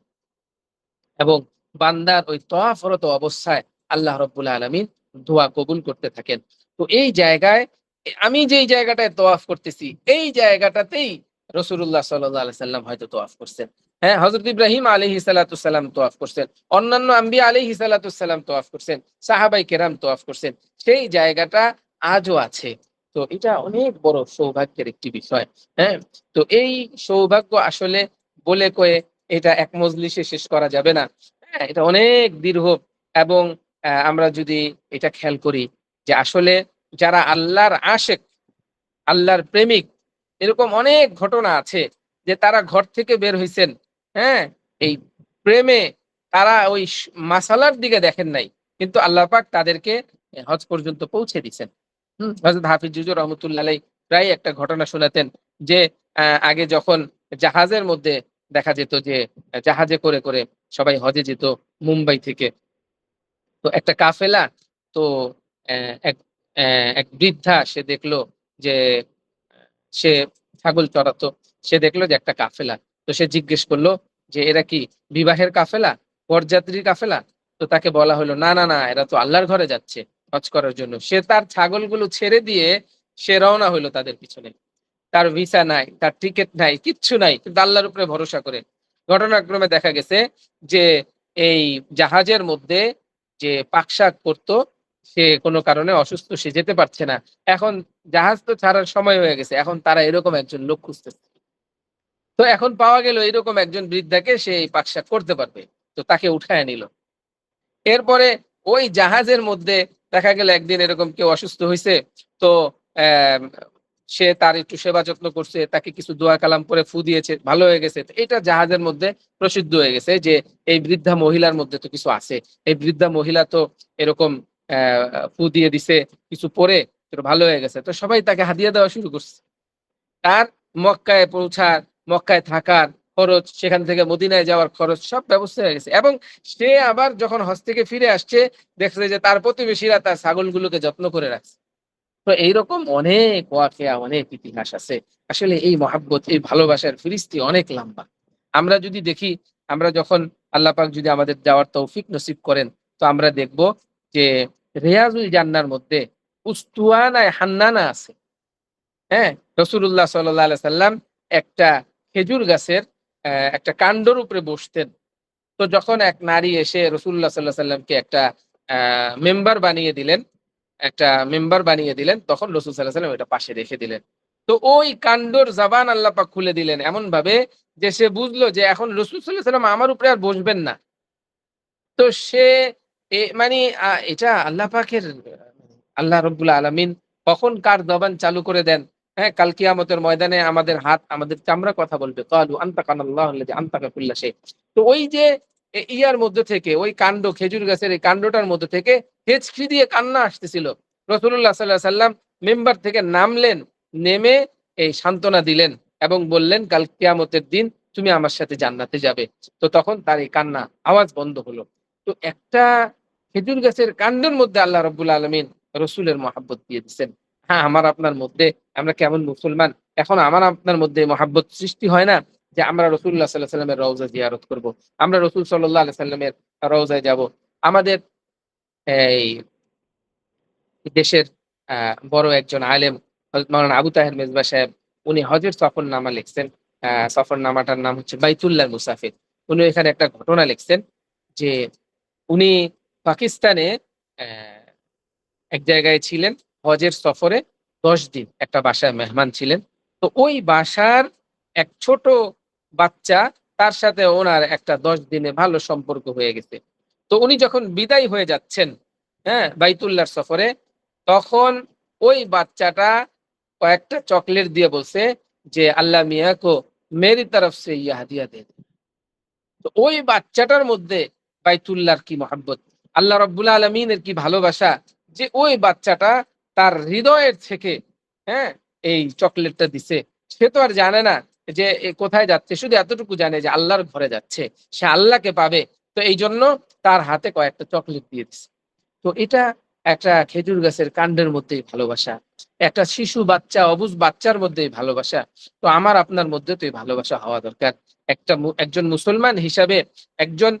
এবং বান্দার ওই তওয়াফরত অবস্থায় আল্লাহ রাব্বুল আলামিন দোয়া কবুল করতে থাকেন। তো এই জায়গায় আমি যেই জায়গাটায় তওয়াফ করতেছি, এই জায়গাটাতেই রাসূলুল্লাহ সাল্লাল্লাহু আলাইহি সাল্লাম হয়তো তওয়াফ করছেন। হ্যাঁ, হযরত ইব্রাহিম আলাইহিস সালাতুস সালাম তওয়াফ করছেন। অন্যান্য আম্বিয়া আলাইহিস সালাতুস সালাম তওয়াফ করছেন। সাহাবায়ে কেরাম তওয়াফ করছেন। সেই জায়গাটা আজও আছে। তো এটা অনেক বড় সৌভাগ্যের একটি বিষয়। হ্যাঁ? তো এই সৌভাগ্য আসলে বলে কয়ে এটা এক মজলিসে শেষ করা যাবে না। হ্যাঁ? এটা অনেক দীর্ঘ। এবং আমরা যদি এটা খেয়াল করি যে আসলে যারা আল্লাহর আশেক, আল্লাহর প্রেমিক, এরকম অনেক ঘটনা আছে যে তারা ঘর থেকে বের হইছেন, হ্যাঁ? এই প্রেমে তারা ওই মাসালার দিকে দেখেন নাই। কিন্তু আল্লাহ পাক তাদেরকে হজ পর্যন্ত পৌঁছে দিছেন। হযরত হাফিজ জুজুর রহমাতুল্লাহ আলাইহি প্রায় একটা ঘটনা শোনাতেন যে আগে যখন জাহাজের মধ্যে দেখা যেত যে জাহাজে করে, করে সবাই হজে যেত মুম্বাই থেকে। তো একটা কাফেলা, তো অ্যা এক এক বৃদ্ধা সে দেখলো যে সে ছাগল চড়াতো। সে দেখলো যে একটা কাফেলা। তো সে জিজ্ঞেস করলো যে, "এরা কি বিবাহের কাফেলা? বরযাত্রীর কাফেলা?" তো তাকে বলা হলো, "না, না, না, এরা তো আল্লাহর ঘরে যাচ্ছে হজ করার জন্য।" সে তার ছাগলগুলো ছেড়ে দিয়ে সে রওনা হইলো তাদের পিছনে। তার ভিসা নাই, তার টিকেট নাই, কিচ্ছু নাই। কিন্তু আল্লাহর উপরে ভরসা করে। ঘটনাক্রমে দেখা গেছে যে এই জাহাজের মধ্যে যে পাকশাক করত, সে কোনো কারণে অসুস্থ, সে যেতে পারছে না। এখন জাহাজ তো ছাড়ার সময় হয়ে গেছে। এখন তারা এরকম একজন লোক খুঁজতেছে। তো এখন পাওয়া গেল এরকম একজন বৃদ্ধাকে, সে এই পাকশাক করতে পারবে। তো তাকে উঠায় নিল। এরপরে ওই জাহাজের মধ্যে দেখা গেল একদিন এরকম কেউ অসুস্থ হইছে। তো অ্যাম সে তার একটু সেবা যত্ন করছে, তাকে কিছু দোয়া কালাম পড়ে ফু দিয়েছে, ভালো হয়ে গেছে। তো এটা জাহাজের মধ্যে প্রসিদ্ধ হয়ে গেছে যে এই বৃদ্ধা মহিলার মধ্যে তো কিছু আছে। এই বৃদ্ধা মহিলা তো এরকম ফু দিয়ে দিছে, কিছু পড়ে একটু ভালো হয়ে গেছে। তো সবাই তাকে হাদিয়া দেওয়া শুরু করছে। তার মক্কায় পৌঁছার, মক্কায় থাকার খরচ, সেখান থেকে মদিনায় যাওয়ার খরচ সব ব্যবস্থা হয়ে গেছে। এবং সে আবার যখন হজ থেকে ফিরে আসছে, দেখছে যে তার প্রতিবেশীরা তার ছাগলগুলোকে যত্ন করে রাখছে। তো এইরকম অনেক ওয়াকিয়া, অনেক ইতিহাস আছে। আসলে এই মহাব্বত, এই ভালোবাসার ফিরিস্তি অনেক লম্বা। আমরা যদি দেখি, আমরা যখন আল্লাহ পাক যদি আমাদের যাওয়ার তৌফিক নসিব করেন, তো আমরা দেখব যে রিয়াজুল জান্নাহর মধ্যে উস্তুয়ানায়ে হান্নানা আছে। হ্যাঁ? রাসূলুল্লাহ সাল্লাল্লাহু আলাইহি সাল্লাম একটা খেজুর গাছের একটা কান্ডর উপরে বসতেন। তো যখন এক নারী এসে রাসূলুল্লাহ সাল্লাল্লাহু আলাইহি সাল্লামকে একটা আ মেম্বার বানিয়ে দিলেন, তখন রাসূল সাল্লাল্লাহু আলাইহি সাল্লাম ওটা পাশে রেখে দিলেন। তো ওই কান্ডর জাবান আল্লাহ পাক খুলে দিলেন এমনভাবে যে সে বুঝলো যে এখন রাসূল সাল্লাল্লাহু আলাইহি সাল্লাম আমার উপরে আর বসবেন না। তো সে মানে এটা আল্লাহ পাকের আল্লাহ রাব্বুল আলামিন কখন কার জবান চালু করে দেন, হ্যাঁ? কাল কিয়ামতের ময়দানে আমাদের হাত, আমাদের চামড়া কথা বলবে। ক্বালু আনতাকানাল্লাহু আল্লাযী আনতাকা কুল্লা শাই। তো ওই যে ইয়ার মধ্যে থেকে, ওই কাণ্ড, খেজুর গাছের এই কান্ডটার মধ্যে থেকে হেঁচকি দিয়ে কান্না আসতেছিল। রাসূলুল্লাহ সাল্লাল্লাহু আলাইহি সাল্লাম মিম্বার থেকে নামলেন, নেমে এই সান্ত্বনা দিলেন এবং বললেন, "কাল কিয়ামতের দিন তুমি আমার সাথে জান্নাতে যাবে।" তো তখন তার এই কান্না আওয়াজ বন্ধ হলো। তো একটা খেজুর গাছের কান্ডের মধ্যে আল্লাহ রাব্বুল আলামিন রসুলের মহাব্বত দিয়ে দিছেন। হ্যাঁ, আমার আপনার মধ্যে আমরা কেমন মুসলমান, এখন আমার আপনার মধ্যে মহাব্বত সৃষ্টি হয় না যে আমরা রাসূলুল্লাহ সাল্লাল্লাহু আলাইহি সাল্লামের রওজা জিয়ারত করব। আমরা রাসূল সাল্লাল্লাহু আলাইহি সাল্লামের রওজায় যাব। আমাদের এই দেশের আ বড় একজন আলেম হযরত মাওলানা আবু তাহের মেজবা সাহেব, উনি হজের সফরনামা লিখছেন। সফরনামাটার নাম হচ্ছে বাইতুল্লাহর মুসাফির। উনি এখানে একটা ঘটনা লিখছেন যে উনি পাকিস্তানে অ্যা এক জায়গায় ছিলেন হজের সফরে ১০ দিন একটা বাসায় মেহমান ছিলেন। তো ওই বাসার এক ছোট বাচ্চা, তার সাথে ওনার একটা ১০ দিনে ভালো সম্পর্ক হয়ে গেছে। তো উনি যখন বিদায় হয়ে যাচ্ছেন, হ্যাঁ? বাইতুল্লাহর সফরে, তখন ওই বাচ্চাটা কয়েকটা চকলেট দিয়ে বলছে যে, "আল্লাহ মিয়াঁ কো মেরি তরফ সে ইয়ে হাদিয়া দে দে।" তো ওই বাচ্চাটার মধ্যে বাইতুল্লাহর কি মহাব্বত, আল্লাহ রাব্বুল আলামিনের কি ভালোবাসা যে ওই বাচ্চাটা তার হৃদয়ের থেকে, হ্যাঁ, এই চকলেটটা দিছে। সে তো আর জানে না যে এ কোথায় যাচ্ছে। শুধু এতটুকু জানে যে আল্লাহর ঘরে যাচ্ছে। সে আল্লাহকে পাবে। তো এইজন্য তার হাতে কয়েকটা চকলেট দিয়ে দিছে। তো এটা একটা খেজুর গাছের কান্ডের মধ্যেই ভালোবাসা। একটা শিশু বাচ্চা, অবুঝ বাচ্চার মধ্যেই ভালোবাসা। তো আমার আপনার মধ্যে তো এই ভালোবাসা হওয়া দরকার। একজন মুসলমান হিসাবে, একজন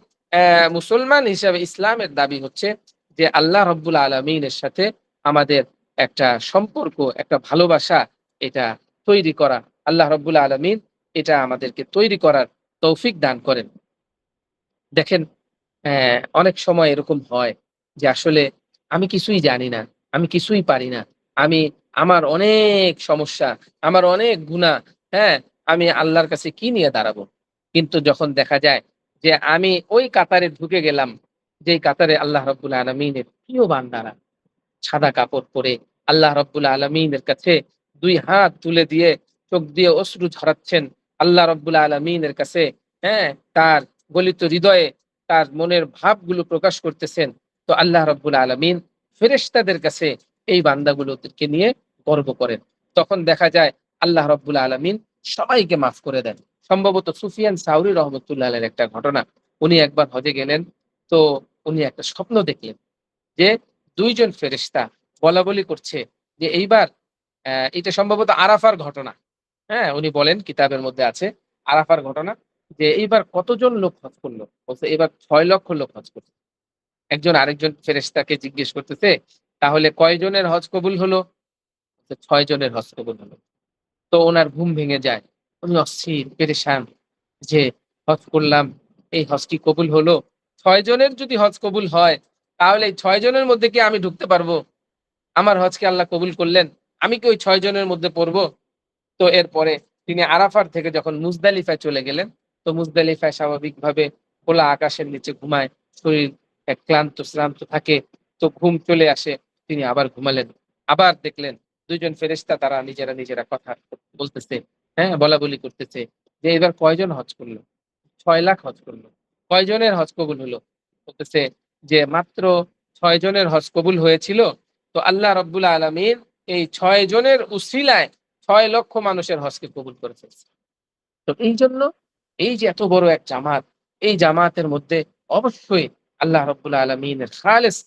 মুসলমান হিসাবে ইসলামের দাবি হচ্ছে যে আল্লাহ রাব্বুল আলামিনের সাথে আমাদের একটা সম্পর্ক, একটা ভালোবাসা, এটা তৈরি করা। আল্লাহ রাব্বুল আলামিন এটা আমাদেরকে তৈরি করার তৌফিক দান করেন। দেখেন, অনেক সময় এরকম হয় যে আসলে আমি কিছুই জানি না, আমি কিছুই পারি না। আমি আমার অনেক সমস্যা, আমার অনেক গুনাহ, হ্যাঁ? আমি আল্লাহর কাছে কি নিয়ে দাঁড়াবো? কিন্তু যখন দেখা যায় যে আমি ওই কাতারে ঢুকে গেলাম, যেই কাতারে আল্লাহ রাব্বুল আলামিনের প্রিয় বান্দারা সাদা কাপড় পরে আল্লাহ রাব্বুল আলামিনের কাছে দুই হাত তুলে দিয়ে চোখ দিয়ে অশ্রু ঝরাচ্ছেন আল্লাহ রাব্বুল আলামিনের কাছে, হ্যাঁ, তার গলিত হৃদয়ে তার মনের ভাবগুলো প্রকাশ করতেছেন। তো আল্লাহ রাব্বুল আলামিন ফেরেশতাদের কাছে এই বান্দাগুলোকে নিয়ে গর্ব করেন। তখন দেখা যায় আল্লাহ রাব্বুল আলামিন সবাইকে মাফ করে দেন। সম্ভবত সুফিয়ান সাউরি রহমতুল্লাহ আলাইহির একটা ঘটনা। উনি একবার হজে গেলেন। তো উনি একটা স্বপ্ন দেখলেন যে ২ জন ফেরেশতা বলাবলি করছে যে এইবার এটা সম্ভবত আরাফার ঘটনা। হ্যাঁ? উনি বলেন কিতাবের মধ্যে আছে আরাফার ঘটনা যে এইবার কতজন লোক হজ করল? বলছে এবার ৬ লক্ষ লোক হজ করছে। একজন আরেকজন ফেরেশতাকে জিজ্ঞেস করতেছে, তাহলে কয়জনের হজ কবুল হলো? বলছে ৬ জনের হজ কবুল হলো। তো উনার ঘুম ভেঙে যায়। উনি অস্থির, পেরেশান যে হজ করলাম, এই হজ কি কবুল হলো? ৬ জনের যদি হজ কবুল হয়, তাহলে এই ৬ জনের মধ্যে কি আমি ঢুকতে পারবো? আমার হজ কি আল্লাহ কবুল করলেন? আমি কি ওই ৬ জনের মধ্যে পড়বো? তো এরপরে তিনি আরাফার থেকে যখন মুজদালিফায় চলে গেলেন, তো মুজদালিফায় স্বাভাবিকভাবে খোলা আকাশের নিচে ঘুমায়। শরীর ক্লান্ত-শ্রান্ত থাকে। তো ঘুম চলে আসে। তিনি আবার ঘুমালেন। আবার দেখলেন ২ জন ফেরেশতা তারা নিজেরা কথা বলতেছে, হ্যাঁ? বলাবলি করতেছে যে, "এবার কয়জন হজ করল?" ৬ লাখ হজ করল। কয়জনের হজ কবুল হলো? বলতেছে যে, "মাত্র ৬ জনের হজ কবুল হয়েছিল। তো আল্লাহ রাব্বুল আলামিন এই ৬ জনের উসিলায় ৬ লক্ষ মানুষের হজকে কবুল করে ফেলছে।" তো এইজন্য এই যে এত বড় এক জামাত, এই জামাতের মধ্যে অবশ্যই আল্লাহ রাব্বুল আলামিনের খালেস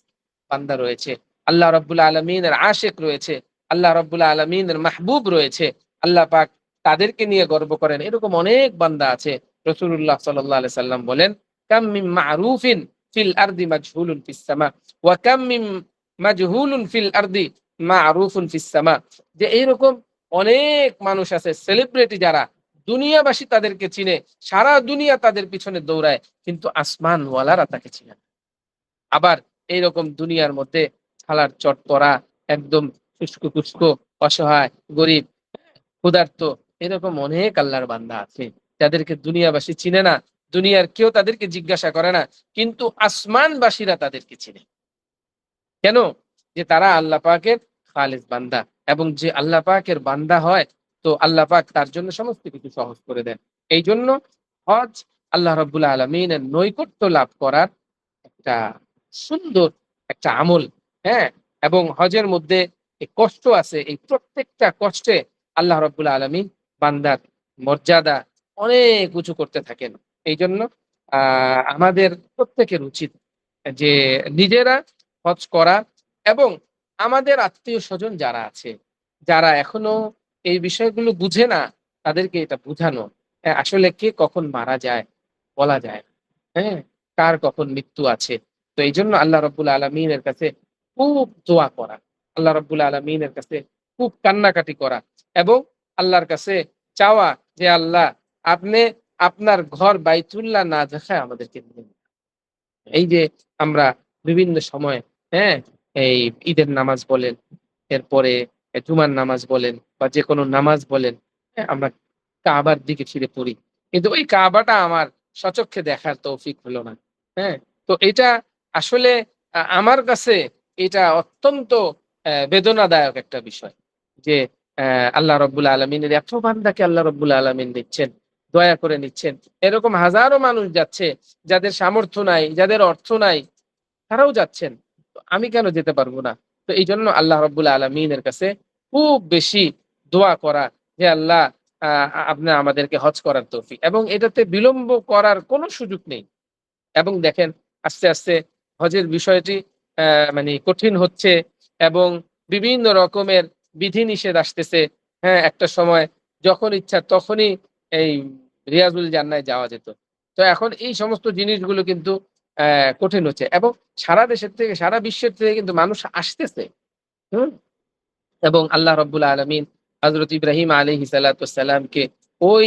বান্দা রয়েছে। আল্লাহ রাব্বুল আলামিনের আশিক রয়েছে। আল্লাহ রাব্বুল আলামিনের মাহবুব রয়েছে। আল্লাহ পাক তাদেরকে নিয়ে গর্ব করেন। এরকম অনেক বান্দা আছে। রাসূলুল্লাহ সাল্লাল্লাহু আলাইহি সাল্লাম বলেন, "কাম মিন মা'রুফিন ফিল আরদি মাজহুলুন ফিস সামা ওয়া কাম মিন মাজহুলুন ফিল আরদি মা'রুফুন ফিস সামা।" যে এইরকম অনেক মানুষ আছে সেলিব্রিটি যারা দুনিয়াবাসী তাদেরকে চিনে, সারা দুনিয়া তাদের পিছনে দৌড়ায়, কিন্তু আসমানওয়ালারা তাকে চিনে না। আবার এইরকম দুনিয়ার মধ্যে খালার চট পড়া, একদম শুষ্ক অসহায়, গরিব, ক্ষুধার্ত, এরকম অনেক আল্লাহর বান্দা আছে যাদেরকে দুনিয়াবাসী চিনে না, দুনিয়ার কেউ তাদেরকে জিজ্ঞাসা করে না, কিন্তু আসমানবাসীরা তাদেরকে চিনে। কেন? যে তারা আল্লাহ পাকের খালেস বান্দা, এবং যে আল্লাহ পাকের বান্দা হয়, তো আল্লাহ পাক তার জন্য সমস্ত কিছু সহজ করে দেন। এইজন্য হজ আল্লাহ রাব্বুল আলামিনের নৈকট্য লাভ করার একটা সুন্দর একটা আমল, হ্যাঁ? এবং হজের মধ্যে এই কষ্ট আছে। এই প্রত্যেকটা কষ্টে আল্লাহ রাব্বুল আলামিন বান্দার মর্যাদা অনেক উঁচু করতে থাকেন। এইজন্য আ আমাদের প্রত্যেকের উচিত যে নিজেরা হজ করা, এবং আমাদের আত্মীয়স্বজন যারা আছে, যারা এখনো এই বিষয়গুলো বুঝে না, তাদেরকে এটা বুঝানো। আসলে কে কখন মারা যায় বলা যায় না। হ্যাঁ? কার কখন মৃত্যু আছে। তো এইজন্য আল্লাহ রাব্বুল আলামিনের কাছে খুব দোয়া করা। আল্লাহ রাব্বুল আলামিনের কাছে খুব কান্নাকাটি করা, এবং আল্লাহর কাছে চাওয়া যে, "আল্লাহ, আপনি আপনার ঘর বাইতুল্লাহ না দেখায় আমাদেরকে নিয়ে।" এই যে আমরা বিভিন্ন সময়, হ্যাঁ, এই ঈদের নামাজ বলেন, এরপরে জুমার নামাজ বলেন বা যেকোনো নামাজ বলেন, হ্যাঁ, আমরা কাবার দিকে ফিরে পড়ি। কিন্তু ওই কাবাটা আমার স্বচক্ষে দেখার তৌফিক হলো না। হ্যাঁ? তো এটা আসলে আমার কাছে এটা অত্যন্ত বেদনাদায়ক একটা বিষয়। যে আল্লাহ রাব্বুল আলামিনের এত বান্দাকে আল্লাহ রাব্বুল আলামিন নিচ্ছেন, দয়া করে নিচ্ছেন। এরকম হাজারো মানুষ যাচ্ছে যাদের সামর্থ্য নাই, যাদের অর্থ নাই, তারাও যাচ্ছেন। তো আমি কেন যেতে পারব না? তো এইজন্য আল্লাহ রাব্বুল আলামিনের কাছে খুব বেশি দোয়া করা যে, "আল্লাহ, আ আপনি আমাদেরকে হজ করার তৌফিক", এবং এটাতে বিলম্ব করার কোনো সুযোগ নেই। এবং দেখেন আস্তে হজের বিষয়টি মানে কঠিন হচ্ছে, এবং বিভিন্ন রকমের বিধিনিষেধ আসতেছে। হ্যাঁ? একটা সময় যখন ইচ্ছা তখনই এই রিয়াজুল জান্নায় যাওয়া যেত। তো এখন এই সমস্ত জিনিসগুলো কিন্তু কঠিন হচ্ছে, এবং সারা দেশের থেকে সারা বিশ্বের থেকে কিন্তু মানুষ আসতেছে। হুম? এবং আল্লাহ রাব্বুল আলামিন হযরত ইব্রাহিম আলাইহিস সালাতু ওয়াস সালামকে ওই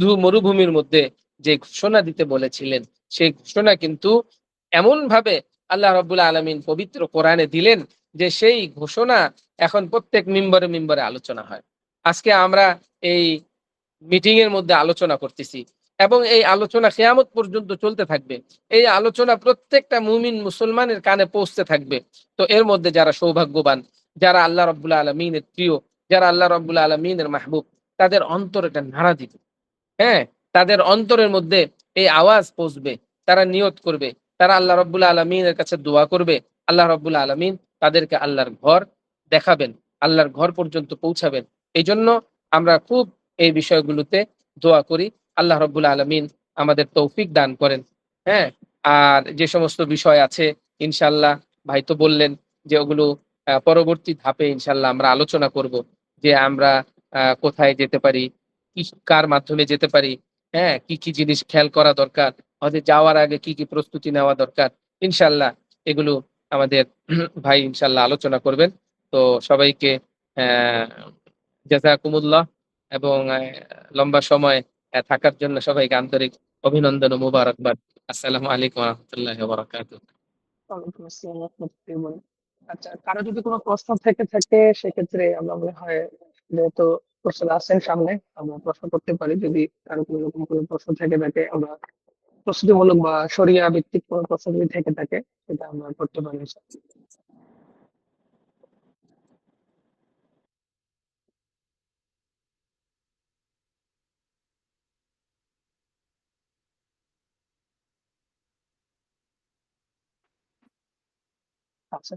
ধু মরুভূমির মধ্যে যে ঘোষণা দিতে বলেছিলেন, সেই ঘোষণা কিন্তু এমনভাবে আল্লাহ রাব্বুল আলামিন পবিত্র কোরআনে দিলেন যে সেই ঘোষণা এখন প্রত্যেক মিম্বরে আলোচনা হয়। আজকে আমরা এই মিটিং এর মধ্যে আলোচনা করতেছি, এবং এই আলোচনা কিয়ামত পর্যন্ত চলতে থাকবে। এই আলোচনা প্রত্যেকটা মুমিন মুসলমানের কানে পৌঁছতে থাকবে। তো এর মধ্যে যারা সৌভাগ্যবান, যারা আল্লাহ রাব্বুল আলামিনের প্রিয়, যারা আল্লাহ রাব্বুল আলামিনের মাহবুব, তাদের অন্তর এটা নাড়া দিবে। হ্যাঁ? তাদের অন্তরের মধ্যে এই আওয়াজ পৌঁছবে। তারা নিয়ত করবে। তারা আল্লাহ রাব্বুল আলামিনের কাছে দোয়া করবে। আল্লাহ রাব্বুল আলামিন তাদেরকে আল্লাহর ঘর দেখাবেন। আল্লাহর ঘর পর্যন্ত পৌঁছাবেন। এইজন্য আমরা খুব এই বিষয়গুলোতে দোয়া করি। আল্লাহ রাব্বুল আলামিন আমাদের তৌফিক দান করেন। হ্যাঁ? আর যে সমস্ত বিষয় আছে ইনশাআল্লাহ ভাই তো বললেন যে ওগুলো পরবর্তী ধাপে ইনশাআল্লাহ আমরা আলোচনা করব। যে আমরা কোথায় যেতে পারি, কার মাধ্যমে যেতে পারি, হ্যাঁ? কি জিনিস খেয়াল করা দরকার, হজে যাওয়ার আগে কি প্রস্তুতি নেওয়া দরকার। ইনশাআল্লাহ এগুলো আমাদের ভাই ইনশাআল্লাহ আলোচনা করবেন। তো সবাইকে অ্যা জাযাকুমুল্লাহ এবং লম্বা সময় থাকার জন্য সবাইকে আন্তরিক অভিনন্দন ও মোবারকবাদ। আসসালামু আলাইকুম ওয়া রাহমাতুল্লাহি ওয়া বারাকাতুহু। ওয়ালাইকুম আসসালাম রাহমাতুল্লাহি ওয়া বারাকাতুহু। আচ্ছা, কারো যদি কোনো প্রশ্ন থেকে থাকে সেক্ষেত্রে আমরা মনে হয় যেহেতু প্রফেসর আছেন সামনে, আমরা প্রশ্ন করতে পারি। যদি কারো কোনোরকম কোনো প্রশ্ন থেকে থাকে আমরা প্রস্তুতিমূলক বা শরিয়া ভিত্তিক কোনো প্রশ্ন যদি থেকে থাকে সেটা আমরা করতে পারি ইনশাআল্লাহ। আচ্ছা,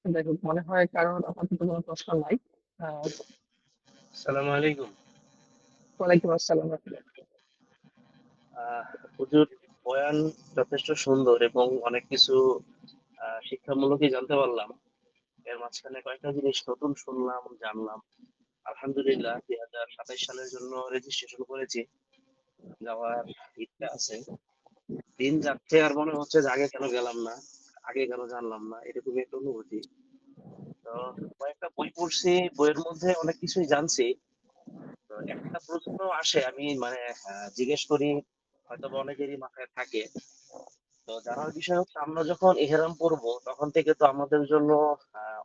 যাই হোক মনে হয় কারোর আপাতত কোনো প্রশ্ন নাই। আ আসসালামু আলাইকুম। ওয়ালাইকুম আসসালাম রাহমাতুল্লাহ। আহ হুজুর, বয়ান যথেষ্ট সুন্দর এবং অনেক কিছু শিক্ষামূলকই জানতে পারলাম। এর মাঝখানে কয়েকটা জিনিস নতুন শুনলাম, জানলাম। আলহামদুলিল্লাহ 2027 সালের জন্য রেজিস্ট্রেশন করেছি, যাওয়ার ইচ্ছা আছে। দিন যাচ্ছে আর মনে হচ্ছে যে আগে কেন গেলাম না, আগে কেন জানলাম না, এরকমই একটা অনুভূতি। তো কয়েকটা বই পড়ছি, বইয়ের মধ্যে অনেক কিছুই জানছি। তো একটা প্রশ্ন আসে, আমি মানে জিজ্ঞেস করি, হয়তো বা অনেকেরই মাথায় থাকে। তো জানার বিষয় হচ্ছে, আমরা যখন ইহরাম পরবো তখন থেকে তো আমাদের জন্য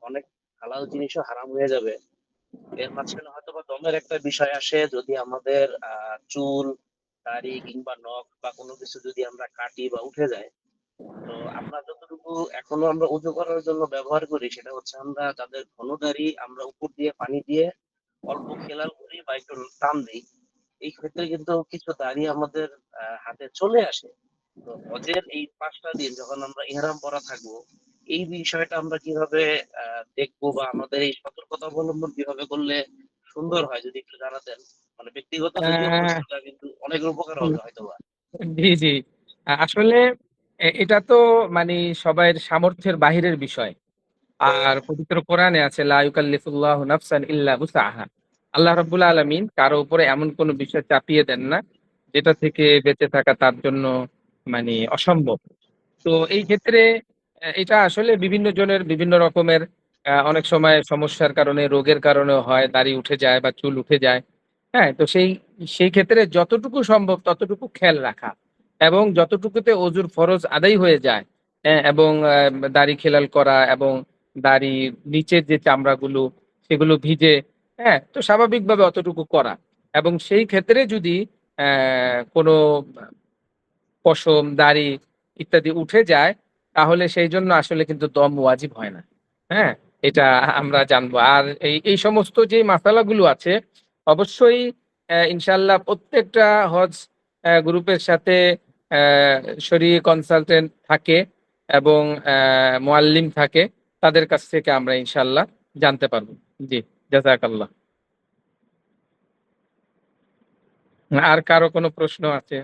অনেক হালাল জিনিসও হারাম হয়ে যাবে। এর মাঝখানে হয়তো বা দমের একটা বিষয় আসে, যদি আমাদের চুল, দাড়ি কিংবা নখ বা কোনো কিছু যদি আমরা কাটি বা উঠে যায়। তো আমরা যতটুকু এখনো আমরা উজু করার জন্য ব্যবহার করি, সেটা হচ্ছে আমরা যাদের ঘন দাড়ি, আমরা উপর দিয়ে পানি দিয়ে অল্প খেলাল করি বা একটু টান দিই। এই ক্ষেত্রে কিন্তু কিছু দাড়ি আমাদের হাতে চলে আসে। তো হজের এই 5টা দিন যখন আমরা ইহরাম পরা থাকবো, এই বিষয়টা আমরা কিভাবে দেখবো বা আমাদের এই সতর্কতা অবলম্বন কিভাবে করলে সুন্দর হয়, যদি একটু জানাতেন। মানে ব্যক্তিগত যদিও অ্যা প্রশ্নটা, কিন্তু অনেক উপকার হবে হয়তোবা। জি, জি। আসলে এটা তো মানে সবাইয়ের সামর্থ্যের বাহিরের বিষয়। আর পবিত্র কোরআনে আছে লা ইউকাল্লিফুল্লাহু নাফসান ইল্লা উসআহা। আল্লাহ রাব্বুল আলামিন কারো উপরে এমন কোন বিষয় চাপিয়ে দেন না, যেটা থেকে বেঁচে থাকা তার জন্য মানে অসম্ভব। তো এই ক্ষেত্রে এটা আসলে বিভিন্ন জনের বিভিন্ন রকমের অনেক সময় সমস্যার কারণে, রোগের কারণেও হয়, দাড়ি উঠে যায় বা চুল উঠে যায়। হ্যাঁ? তো সেই ক্ষেত্রে যতটুকু সম্ভব ততটুকু খেয়াল রাখা এবং যতটুকুতে অজুর ফরজ আদায় হয়ে যায়, হ্যাঁ? এবং দাড়ি খেলাল করা এবং দাড়ির নিচের যে চামড়াগুলো সেগুলো ভিজে, হ্যাঁ? তো স্বাভাবিকভাবে অতটুকু করা এবং সেই ক্ষেত্রে যদি কোনো পশম, দাড়ি ইত্যাদি উঠে যায়, তাহলে সেইজন্য আসলে কিন্তু দম ওয়াজিব হয় না। হ্যাঁ? এটা আমরা জানবো। আর এই সমস্ত যে মাসালাগুলো আছে, অবশ্যই ইনশাআল্লাহ প্রত্যেকটা হজ গ্রুপের সাথে অ্যা শরীয়ী কনসালটেন্ট থাকে এবং মুআল্লিম থাকে। তাদের কাছ থেকে আমরা ইনশাআল্লাহ জানতে পারবো। জি, জাযাকাল্লাহ। আর কারো কোনো প্রশ্ন আছে?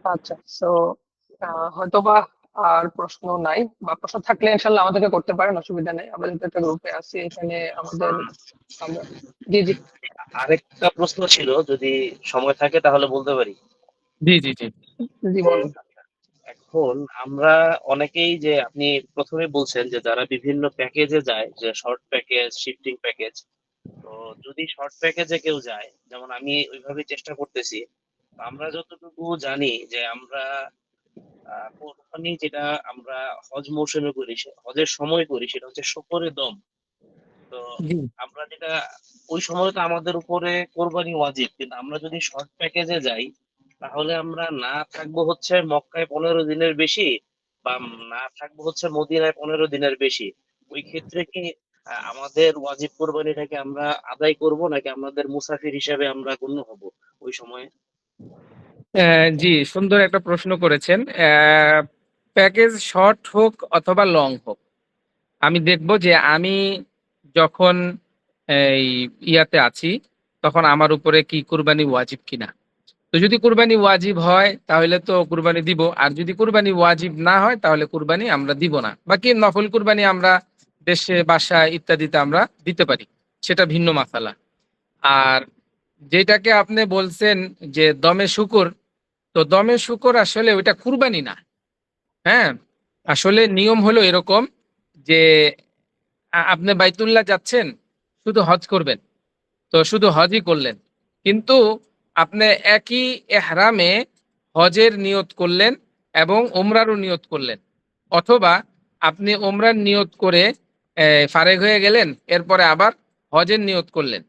আচ্ছা, সো হয়তোবা আর প্রশ্ন নাই, বা প্রশ্ন থাকলে ইনশাল্লাহ আমাদেরকে করতে পারেন, অসুবিধা নেই। আমরা যেহেতু একটা গ্রুপে আছি এখানে আমাদের আমরা জি জি আরেকটা প্রশ্ন ছিল, যদি সময় থাকে তাহলে বলতে পারি। জি, জি, জি। জি বলুন। এখন আমরা অনেকেই, যে আপনি প্রথমে বলছেন যে যারা বিভিন্ন প্যাকেজে যায়, যে শর্ট প্যাকেজ, শিফটিং প্যাকেজ। তো যদি শর্ট প্যাকেজে কেউ যায়, যেমন আমি ওইভাবে চেষ্টা করতেছি। তো আমরা যতটুকু জানি যে আমরা কোরবানি যেটা আমরা হজ মৌসুমে করি, হজের সময় করি, সেটা হচ্ছে শকরে দম। তো জি। আমরা যেটা ওই সময় তো আমাদের উপরে কোরবানি ওয়াজিব, কিন্তু আমরা যদি শর্ট প্যাকেজে যাই তাহলে আমরা না থাকবো হচ্ছে মক্কায় 15 দিনের বেশি, বা না থাকবো হচ্ছে মদিনায় 15 দিনের বেশি। ওই ক্ষেত্রে কি আমাদের ওয়াজিব কোরবানিটাকে আমরা আদায় করব, নাকি আমাদের মুসাফির হিসেবে আমরা গণ্য হব ওই সময়ে? জি, সুন্দর একটা প্রশ্ন করেছেন। প্যাকেজ শর্ট হোক অথবা লং হোক, আমি দেখব যে আমি যখন এই ইয়াতে আছি তখন আমার উপরে কি কুরবানি ওয়াজিব কিনা। তো যদি কুরবানি ওয়াজিব হয় তাহলে তো কুরবানি দিব, আর যদি কুরবানি ওয়াজিব না হয় তাহলে কুরবানি আমরা দিব না। বাকি নফল কুরবানি আমরা দেশে বাসায় ইত্যাদিতে আমরা দিতে পারি, সেটা ভিন্ন মাসালা। আর যেটাকে আপনি বলছেন যে দমে শুকুর, তো দমে শুকুর আসলে ওইটা কুরবানি না। হ্যাঁ, আসলে নিয়ম হলো এরকম যে আপনি বাইতুল্লাহ যাচ্ছেন, শুধু হজ করবেন, তো শুধু হজই করলেন, কিন্তু আপনি একই এহরামে হজের নিয়ত করলেন এবং ওমরারও নিয়ত করলেন, অথবা আপনি ওমরার নিয়ত করে ফারেগ হয়ে গেলেন, এরপরে আবার হজের নিয়ত করলেন।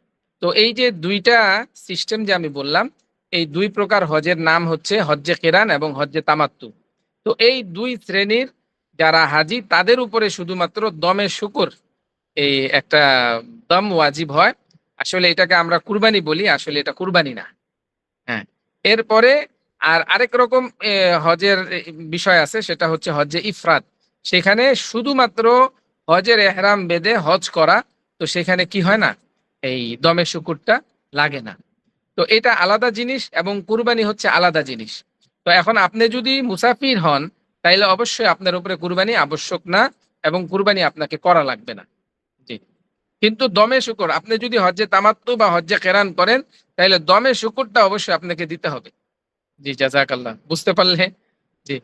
তো এই যে দুইটা সিস্টেম যে আমি বললাম, এই দুই প্রকার হজের নাম হচ্ছে হজ্জে কিরান এবং হজ্জে তামাত্তু। তো এই দুই শ্রেণীর যারা হাজি তাদের উপরে শুধুমাত্র দমে শুকুর এই একটা দম ওয়াজিব হয়। আসলে এটাকে আমরা কুরবানি বলি, আসলে এটা কুরবানি না। হ্যাঁ, এরপরে আর আরেক রকম হজের বিষয় আছে, সেটা হচ্ছে হজ্জে ইফরাদ। সেখানে শুধুমাত্র হজের এহরাম বেঁধে হজ করা, তো সেখানে কি হয় না, এই দমে শুকুরটা লাগে না। তো এটা আলাদা জিনিস এবং কুরবানি হচ্ছে আলাদা জিনিস। তো এখন আপনি যদি মুসাফির হন তাইলে অবশ্যই আপনার উপরে কুরবানি আবশ্যক না এবং কুরবানি আপনাকে করা লাগবে না। জি, কিন্তু দমে শুকর আপনি যদি হজ্জে তামাত্তু বা হজ্জে কেরান করেন তাহলে দমে শুকরটা অবশ্যই আপনাকে দিতে হবে। জি, জাযাকাল্লাহ, বুঝতে পারলে? জি।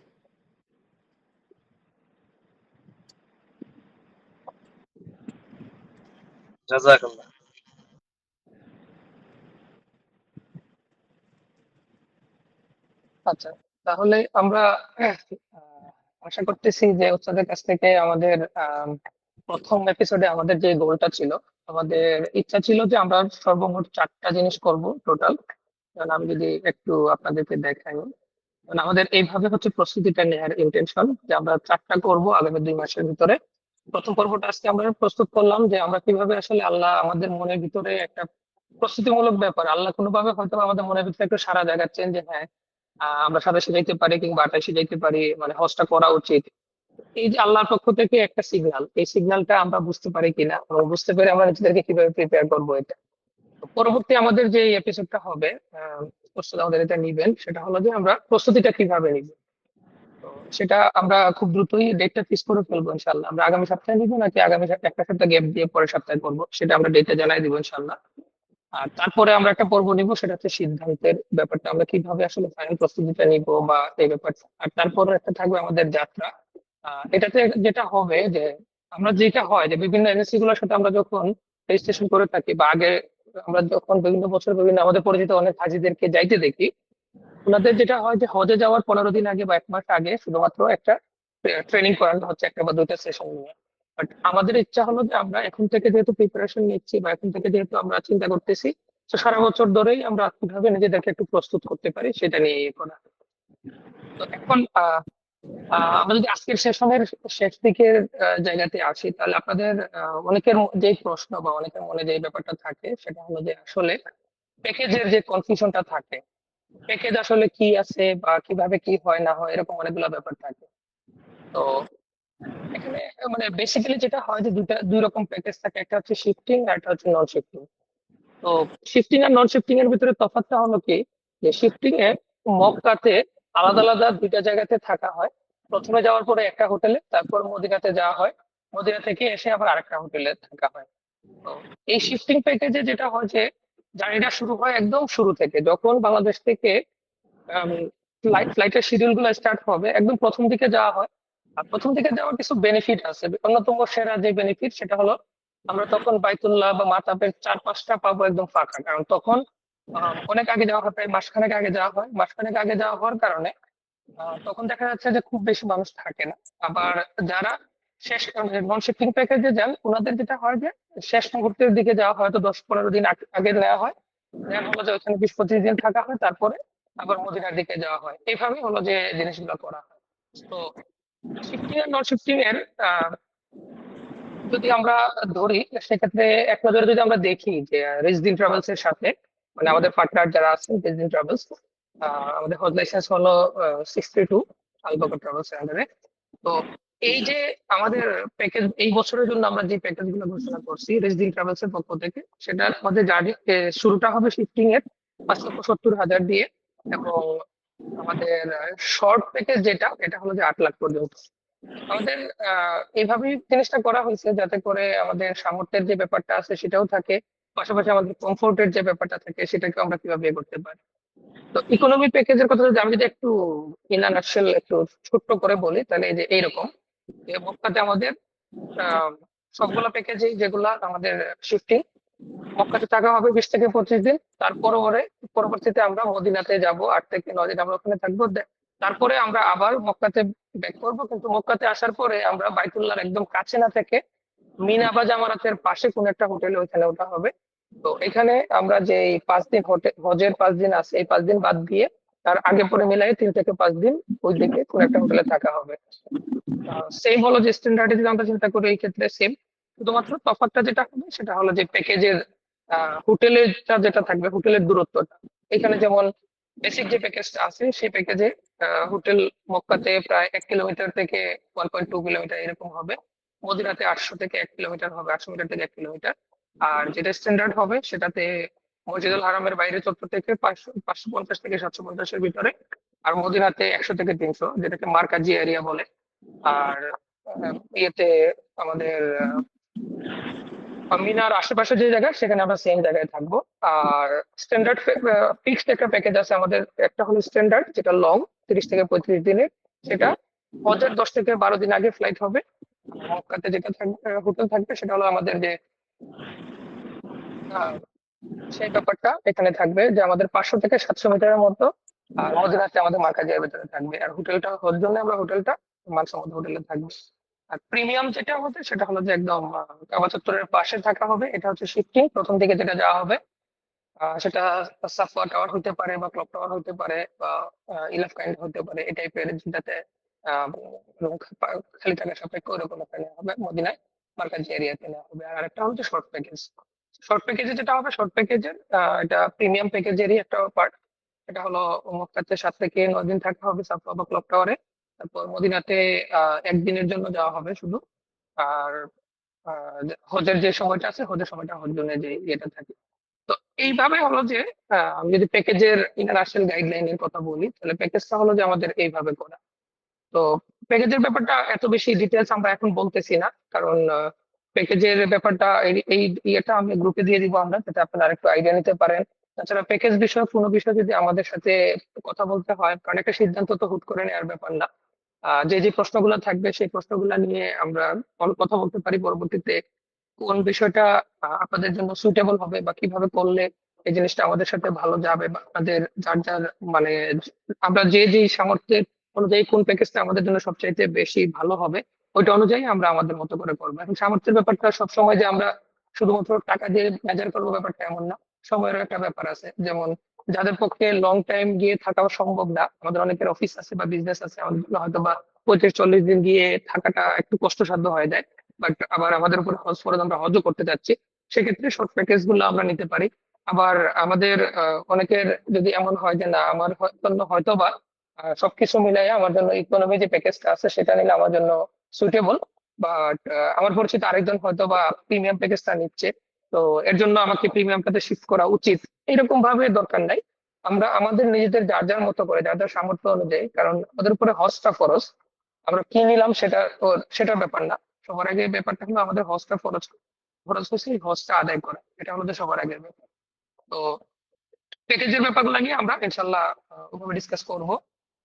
জাযাকাল্লাহ। আচ্ছা, তাহলে আমরা আশা করতেছি যে ওস্তাদের কাছ থেকে আমাদের প্রথম এপিসোডে আমাদের যে গোলটা ছিল, আমাদের ইচ্ছা ছিল যে আমরা সর্বমোট 4টা জিনিস করব টোটাল। কারণ আমি যদি একটু আপনাদেরকে দেখাই, কারণ আমাদের এইভাবে হচ্ছে প্রস্তুতিটা নেওয়ার ইন্টেনশন যে আমরা 4টা করব আগামী 2 মাসের ভিতরে। প্রথম পর্বটা আজকে আমরা প্রস্তুত করলাম যে আমরা কিভাবে আসলে আল্লাহ আমাদের মনের ভিতরে একটা প্রস্তুতিমূলক ব্যাপার, আল্লাহ কোনোভাবে হয়তো আমাদের মনের ভিতরে একটু সাড়া জাগাচ্ছেন যে হ্যাঁ, আমরা 27-এ যাইতে পারি কিংবা 28-এ যাইতে পারি, মানে হজটা করা উচিত। এই যে আল্লাহর পক্ষ থেকে একটা সিগন্যাল, এই সিগন্যালটা আমরা বুঝতে পারি কিনা এবং বুঝতে পেরে আমরা নিজেদেরকে কিভাবে প্রিপেয়ার করবো এটা। তো পরবর্তী আমাদের যে এপিসোডটা হবে, প্রস্তুত আমাদের এটা নিবেন, সেটা হলো যে আমরা প্রস্তুতিটা কিভাবে নিব। তো সেটা আমরা খুব দ্রুতই ডেটটা ফিক্স করে ফেলবো ইনশাল্লাহ। আমরা আগামী সপ্তাহে নিবো নাকি আগামী একটা সপ্তাহ গ্যাপ দিয়ে পরের সপ্তাহে করবো, সেটা আমরা ডেটটা জানাই দিব ইনশাল্লাহ। আর তারপরে আমরা একটা পর্ব নিব, সেটা হচ্ছে সিদ্ধান্তের ব্যাপারটা, আমরা কিভাবে আসলে ফাইনাল প্রস্তুতিটা নিব বা এই ব্যাপারটা। আর তারপরে একটা থাকবে আমাদের যাত্রা। এটাতে যেটা হবে যে আমরা যেটা হয় যে বিভিন্ন এজেন্সি গুলোর সাথে আমরা যখন রেজিস্ট্রেশন করে থাকি বা আগে আমরা যখন বিভিন্ন বছর বিভিন্ন আমাদের পরিচিত অনেক হাজিদেরকে যাইতে দেখি, ওনাদের যেটা হয় যে হজে যাওয়ার 15 দিন আগে বা 1 মাস আগে শুধুমাত্র একটা ট্রেনিং করানো হচ্ছে, একটা বা দুইটা সেশন নিয়ে। বাট আমাদের ইচ্ছা হলো যে আমরা এখন থেকে যেহেতু প্রিপারেশন নিচ্ছি বা এখন থেকে যেহেতু আমরা চিন্তা করতেছি, তো সারা বছর ধরেই আমরা কিভাবে নিজেদেরকে একটু প্রস্তুত করতে পারি সেটা নিয়ে ইয়ে করা। তো এখন আমরা যদি আজকের সেশনের শেষ দিকের জায়গাতে আসি, তাহলে আপনাদের অনেকের যে প্রশ্ন বা অনেকের মনে যে ব্যাপারটা থাকে, সেটা হলো যে আসলে প্যাকেজের যে কনফিউশনটা থাকে, প্যাকেজ আসলে কি আছে বা কিভাবে কি হয় না হয়, এরকম অনেকগুলো ব্যাপার থাকে। তো এখানে মানে বেসিক্যালি যেটা হয় যে দুই রকম প্যাকেজ থাকে, একটা হচ্ছে শিফটিং আর একটা হচ্ছে নন শিফটিং। তো শিফটিং আর নন শিফটিং এর ভিতরে তফাৎটা হলো কি, যে শিফটিং এ মক্কাতে আলাদা আলাদা দুইটা জায়গাতে থাকা হয়। প্রথমে যাওয়ার পরে একটা হোটেলে, তারপর মদিনাতে যাওয়া হয়, মদিনা থেকে এসে আবার আরেকটা হোটেলে থাকা হয়। তো এই শিফটিং প্যাকেজে যেটা হয় যে জার্নিটা শুরু হয় একদম শুরু থেকে, যখন বাংলাদেশ থেকে ফ্লাইটের শিডিউল গুলো স্টার্ট হবে একদম প্রথম দিকে যাওয়া হয়। আর প্রথম দিকে যাওয়ার কিছু বেনিফিট আছে, অন্যতম সেরা যে বেনিফিট সেটা হলো আমরা তখন বাইতুল্লাহ বা মাতাবের 4-5টা পাবো একদম ফাঁকা, কারণ তখন অনেক আগে যাওয়া হয়, প্রায় মাসখানেক আগে যাওয়া হয়। মাসখানেক আগে যাওয়া হওয়ার কারণে তখন দেখা যাচ্ছে যে খুব বেশি মানুষ থাকে না। আবার যারা শেষ নন শিফটিং প্যাকেজে যান ওনাদের যেটা হয় যে শেষ মুহূর্তের দিকে যাওয়া হয়তো 10-15 দিন আগে নেওয়া হয়, দেন হলো যে ওখানে 20-25 দিন থাকা হয়, তারপরে আবার মদিনার দিকে যাওয়া হয়। এইভাবেই হলো যে জিনিসগুলো করা হয়। তো শিফটিং আর নন শিফটিং এর যদি আমরা ধরি, সেক্ষেত্রে এক নজরে যদি আমরা দেখি যে রেসিডেন্ট ট্রাভেলস এর সাথে, মানে আমাদের পার্টনার যারা আছেন রেসিডেন্ট ট্রাভেলস, আমাদের হজ লাইসেন্স হলো 62 আলবাকা ট্রাভেলস এর আন্ডারে। তো এই যে আমাদের প্যাকেজ এই বছরের জন্য আমরা যে প্যাকেজ গুলো ঘোষণা করছি রেসিডেন্ট ট্রাভেলস এর পক্ষ থেকে, সেটার মধ্যে জার্নি শুরুটা হবে শিফটিং এর 5,70,000 দিয়ে, এবং আমাদের শর্ট প্যাকেজ যেটা এটা হলো যে 8 লাখ পর্যন্ত। আমাদের এইভাবেই জিনিসটা করা হয়েছে যাতে করে আমাদের সামর্থ্যের যে ব্যাপারটা আছে সেটাও থাকে, পাশাপাশি আমাদের কমফোর্টের যে ব্যাপারটা থাকে সেটাকে আমরা কিভাবে ইয়ে করতে পারি। তো ইকোনমি প্যাকেজের কথা যদি আমি যদি একটু ইন আ নাটশেল একটু ছোট্ট করে বলি, তাহলে এই যে এইরকম যে মক্কাতে আমাদের আহ, সবগুলা প্যাকেজে যেগুলা আমাদের শিফটিং, মক্কাতে থাকা হবে 20 থেকে 25 দিন। পরবর্তীতে আমরা মদিনাতে যাব, 8 থেকে 9 দিন আমরা ওখানে থাকবো। তারপরে আমরা আবার মক্কাতে ব্যাক করবো, কিন্তু মক্কাতে আসার পরে আমরা বাইতুল্লাহর একদম কাছে না থেকে মিনা বা জামারাতের পাশে কোন একটা হোটেলে ওইখানে ওঠা হবে। তো এখানে আমরা যে এই 5 দিন হজের 5 দিন আছে, এই 5 দিন বাদ দিয়ে তার আগে পরে মিলাই 3 থেকে 5 দিন ওই দিকে কোন একটা হোটেলে থাকা হবে। সেম হলো যে স্ট্যান্ডার্ডে যদি আমরা চিন্তা করি এই ক্ষেত্রে সেম, শুধুমাত্র তফাৎটা যেটা হবে সেটা হলো যে প্যাকেজের হোটেলেরটা যেটা থাকবে, হোটেলের দূরত্বটা। এখানে যেমন বেসিক যে প্যাকেজটা আছে সেই প্যাকেজে হোটেল মক্কাতে প্রায় 1 কিলোমিটার থেকে 1.2 কিলোমিটার এরকম হবে, মদিনাতে 800 থেকে 1 কিলোমিটার হবে, 800 মিটার থেকে 1 কিলোমিটার। আর যেটা স্ট্যান্ডার্ড হবে সেটাতে মসজিদুল হারামের বাইরে চত্বর থেকে 550 থেকে 750-এর ভিতরে, আর মদিনাতে 100 থেকে 300, যেটাকে মার্কাজি এরিয়া বলে। আর ইয়েতে আমাদের মিনার আশেপাশে যে জায়গা সেখানে আমরা সেম জায়গায় থাকবো। আর স্ট্যান্ডার্ড ফিক্সড একটা প্যাকেজ আছে আমাদের, একটা হলো স্ট্যান্ডার্ড যেটা লং 30 থেকে 35 দিনের, সেটা হজের 10 থেকে 12 দিন আগে ফ্লাইট হবে। আর মক্কাতে যেটা থাকবে হোটেল থাকবে সেটা হলো আমাদের যে আহ, সেই ব্যাপারটা এখানে থাকবে যে আমাদের 500 থেকে 700 মিটারের মতো, আর মদিনাতে আমাদের মার্কাজিয়ার ভেতরে থাকবে। আর হোটেলটা হওয়ার জন্য আমরা হোটেলটা মানসম্মত হোটেলে থাকবে। আর প্রিমিয়াম যেটা হবে সেটা হলো যে একদম কাবা চত্বরের পাশে থাকা হবে, এটা হচ্ছে শিফটিং প্রথম দিকে যেটা যাওয়া হবে। সেটা সাফওয়া টাওয়ার হতে পারে বা ক্লক টাওয়ার হতে পারে বা ইলাফ কাইন্ড হতে পারে, এই টাইপের যেটাতে আহ, খালি থাকা সাপেক্ষ ওরকম একটা নেওয়া হবে মদিনায়, মার্কাজি এরিয়াতে নেওয়া হবে। আর আরেকটা হচ্ছে শর্ট প্যাকেজ। শর্ট প্যাকেজে যেটা হবে, শর্ট প্যাকেজের এটা প্রিমিয়াম প্যাকেজেরই একটা পার্ট। এটা হলো মক্কাতে 7 থেকে 9 দিন থাকা হবে সাফওয়া বা ক্লক টাওয়ারে, তারপর মদিনাতে 1 দিনের জন্য যাওয়া হবে শুধু। আর হজের যে সময়টা আছে, হজের সময়টা হজ জন্য যে ইয়েটা থাকে। তো এইভাবে হলো যে আমি যদি প্যাকেজের ইন্টারন্যাশনাল গাইডলাইনের কথা বলি, তাহলে প্যাকেজটা হলো যে আমাদের এইভাবে করা। তো প্যাকেজের ব্যাপারটা এত বেশি ডিটেলস আমরা এখন বলতেছি না, কারণ প্যাকেজের ব্যাপারটা এই ইয়েটা আমি গ্রুপে দিয়ে দিব আমরা, যাতে আপনারা আরেকটু আইডিয়া নিতে পারেন। তাছাড়া প্যাকেজ বিষয়ে কোনো বিষয় যদি আমাদের সাথে কথা বলতে হয়, কারণ একটা সিদ্ধান্ত তো হুট করে নেওয়ার ব্যাপার না। যে যে প্রশ্নগুলো থাকবে সেই প্রশ্নগুলো নিয়ে আমরা অনেক কথা বলতে পারি পরবর্তীতে, কোন বিষয়টা আপনাদের জন্য সুইটেবল হবে বা কিভাবে করলে এই জিনিসটা আমাদের সাথে ভালো যাবে, বা আপনাদের যার যার মানে আমরা যে যে সামর্থ্যের অনুযায়ী কোন প্যাকেজটা আমাদের জন্য সবচাইতে বেশি ভালো হবে, ওইটা অনুযায়ী আমরা আমাদের মতো করে করবো। এখন সামর্থ্যের ব্যাপারটা সবসময় যে আমরা শুধুমাত্র টাকা দিয়ে মেজার করবো ব্যাপারটা এমন না, সময়ের একটা ব্যাপার আছে। যেমন যাদের পক্ষে লং টাইম গিয়ে থাকা সম্ভব না, আমাদের অনেকের অফিস আছে বা বিজনেস আছে, আমাদের জন্য হয়তো বা 35-40 দিন গিয়ে থাকাটা একটু কষ্টসাধ্য হয়ে যায়। বাট আবার আমাদের উপর হজ ফরজ, আমরা হজও করতে যাচ্ছি, সেক্ষেত্রে শর্ট প্যাকেজ গুলো আমরা নিতে পারি। আবার আমাদের অনেকের যদি এমন হয় যে না আমার জন্য হয়তো বা সবকিছু মিলাই আমার জন্য ইকোনমি যে প্যাকেজটা আছে সেটা নিলে আমার জন্য সুইটেবল, বাট আমার পরিচিত আরেকজন হয়তো বা প্রিমিয়াম প্যাকেজটা নিচ্ছে, তো এর জন্য আমাকে প্রিমিয়ামটাতে শিফট করা উচিত, এরকম ভাবে দরকার নাই। আমরা আমাদের নিজেদের যার যার মতো করে, যার যার সামর্থ্য অনুযায়ী, কারণ আমাদের উপরে হজটা ফরজ, আমরা কি নিলাম সেটা সেটার ব্যাপার না। সবার আগে ব্যাপারটা হলো আমাদের হজটা ফরজ, ফরজ হচ্ছে এই হজটা আদায় করা, এটা আমাদের সবার আগের ব্যাপার। তো প্যাকেজের ব্যাপারগুলো নিয়ে আমরা ইনশাল্লাহ ওভাবে ডিসকাস করব।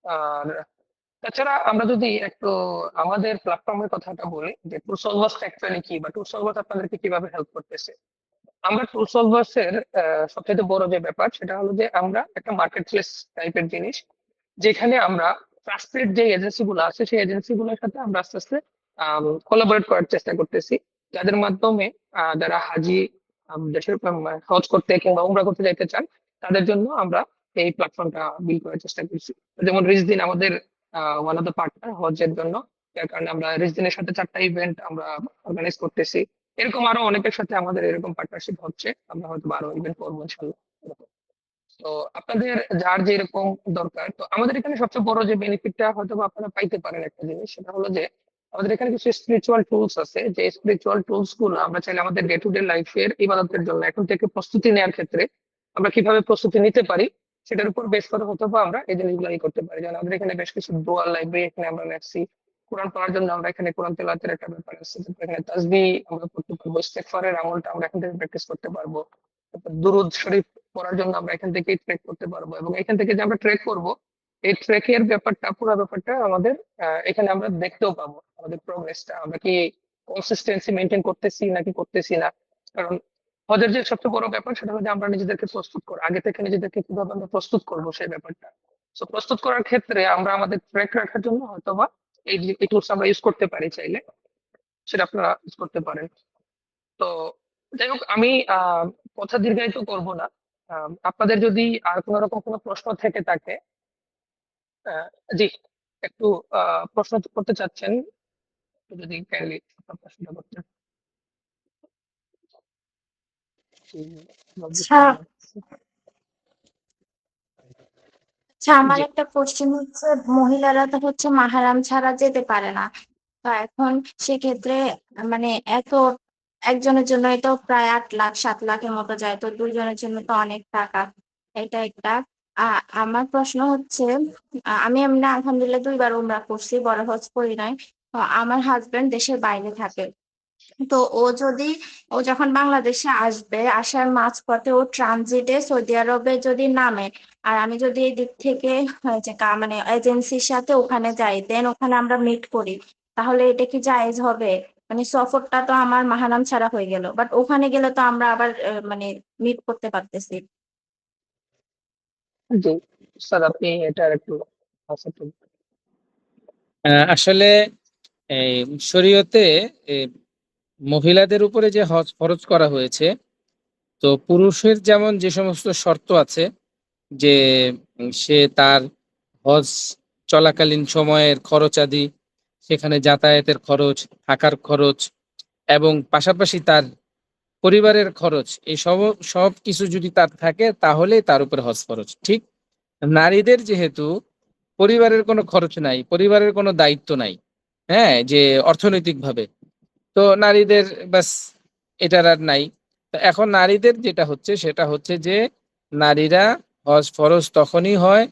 আর তাছাড়া আমরা যদি একটু আমাদের প্ল্যাটফর্মের কথাটা বলি যে ট্রু সলভার্স অ্যাকচুয়ালি কি, বা ট্রু সলভার্স আপনাদেরকে কিভাবে হেল্প করতেছে। আমরা ট্রু সলভার্স এর সবচেয়ে বড় যে ব্যাপার সেটা হলো যে আমরা একটা মার্কেট প্লেস টাইপের জিনিস, যেখানে আমরা ট্রাস্টেড যে এজেন্সি গুলো আছে সেই এজেন্সি গুলোর সাথে আমরা আস্তে আস্তে কোলাবোরেট করার চেষ্টা করতেছি, যাদের মাধ্যমে যারা হাজি দেশের হজ করতে কিংবা উমরা করতে যাইতে চান তাদের জন্য আমরা এই প্ল্যাটফর্মটা বিল্ড করার চেষ্টা করছি। যেমন রিজদিন আমাদের ওয়ান অফ দ্য পার্টনার হজের জন্য, যার কারণে আমরা রিজদিনের সাথে 4টা ইভেন্ট আমরা অর্গানাইজ করতেছি। এরকম আরো অনেকের সাথে আমাদের এরকম পার্টনারশিপ হচ্ছে, আমরা হয়তো আরো ইভেন্ট করবো ইনশাল্লাহ। তো আপনাদের যার যেরকম দরকার, তো আমাদের এখানে সবচেয়ে বড় যে বেনিফিটটা হয়তো বা আপনারা পাইতে পারেন একটা জিনিস, সেটা হলো যে আমাদের এখানে কিছু স্পিরিচুয়াল টুলস আছে, যে স্পিরিচুয়াল টুলস গুলো আমরা চাইলে আমাদের ডে টু ডে লাইফের ইবাদতের জন্য এখন থেকে প্রস্তুতি নেওয়ার ক্ষেত্রে আমরা কিভাবে প্রস্তুতি নিতে পারি সেটার উপর বেশ করে হয়তো বা আমরা এই জিনিসগুলো করতে পারি। যেমন আমাদের এখানে বেশ কিছু দোয়া লাইব্রেরি এখানে আমরা রাখছি, কোরআন পড়ার জন্য আমরা এখানে কোরআন তেলাওয়াতের একটা ব্যাপার আছে, তারপর এখানে তাসবিহ আমরা পড়তে পারবো, ইস্তেগফারের আমলটা আমরা এখান থেকে প্র্যাকটিস করতে পারবো, তারপর দুরুদ শরীফ পড়ার জন্য আমরা এখান থেকেই ট্রেক করতে পারবো, এবং এখান থেকে যে আমরা ট্রেক করব এই ট্রেকের ব্যাপারটা পুরো ব্যাপারটা আমাদের এখানে আমরা দেখতেও পাবো আমাদের প্রোগ্রেসটা, আমরা কি কনসিস্টেন্সি মেনটেন করতেছি নাকি করতেছি না। কারণ হজের যে সবচেয়ে বড় ব্যাপার সেটা হচ্ছে আমরা নিজেদেরকে প্রস্তুত করা, আগে থেকে নিজেদেরকে কিভাবে আমরা প্রস্তুত করবো সেই ব্যাপারটা। তো প্রস্তুত করার ক্ষেত্রে আমরা আমাদের ট্রেক রাখার জন্য হয়তোবা এই টুলস আমরা ইউজ করতে পারি, চাইলে সেটা আপনারা ইউজ করতে পারেন। তো যাই হোক, আমি কথা দীর্ঘায়িত করব না। আপনাদের যদি আর কোনো রকম কোনো প্রশ্ন থেকে থাকে, আহ, জি, একটু প্রশ্ন করতে চাচ্ছেন, একটু যদি কাইন্ডলি আপনার প্রশ্নটা করতেন। জি, আচ্ছা আচ্ছা, আমার জি, একটা কোশ্চেন হচ্ছে, মহিলারা তো হচ্ছে মাহারাম ছাড়া যেতে পারে না। তো এখন সেক্ষেত্রে মানে এত একজনের জন্য তো প্রায় 8 লাখ 7 লাখের মতো যায়, তো দুইজনের জন্য তো অনেক টাকা। এটা একটা। আমার প্রশ্ন হচ্ছে, আমি এমনি আলহামদুলিল্লাহ 2বার উমরা করছি, বড় হজ করি নাই। তো আমার হাজবেন্ড দেশের বাইরে থাকে। তো ও যখন বাংলাদেশে আসবে, আসার মাঝপথে ও ট্রানজিটে সৌদি আরবে যদি নামে, আর আমি যদি এই দিক থেকে হচ্ছে মানে এজেন্সির সাথে ওখানে যাই, দেন ওখানে আমরা মিট করি, তাহলে এটা কি জায়েজ হবে? মানে সফরটা তো আমার মাহারাম ছাড়া হয়ে গেল, বাট ওখানে গেলে তো আমরা আবার মানে মিট করতে পারতেছি। জি স্যার, আপনি এটার একটু আচ্ছা তো আসলে এই শরীয়তে এই মহিলাদের উপরে যে হজ ফরজ করা হয়েছে, তো পুরুষের যেমন যে সমস্ত শর্ত আছে যে সে তার হজ চলাকালীন সময়ের খরচাদি, সেখানে যাতায়াতের খরচ, থাকার খরচ এবং পাশাপাশি তার পরিবারের খরচ, এই সব কিছু যদি তার থাকে তাহলে তার উপরে হজ ফরজ। ঠিক নারীদের যেহেতু পরিবারের কোনো খরচ নাই, পরিবারের কোনো দায়িত্ব নাই, হ্যাঁ, যে অর্থনৈতিকভাবে, তো নারীদের ব্যাস এটার আর নাই। তো এখন নারীদের যেটা হচ্ছে সেটা হচ্ছে যে নারীরা হজ ফরজ তখনই হয়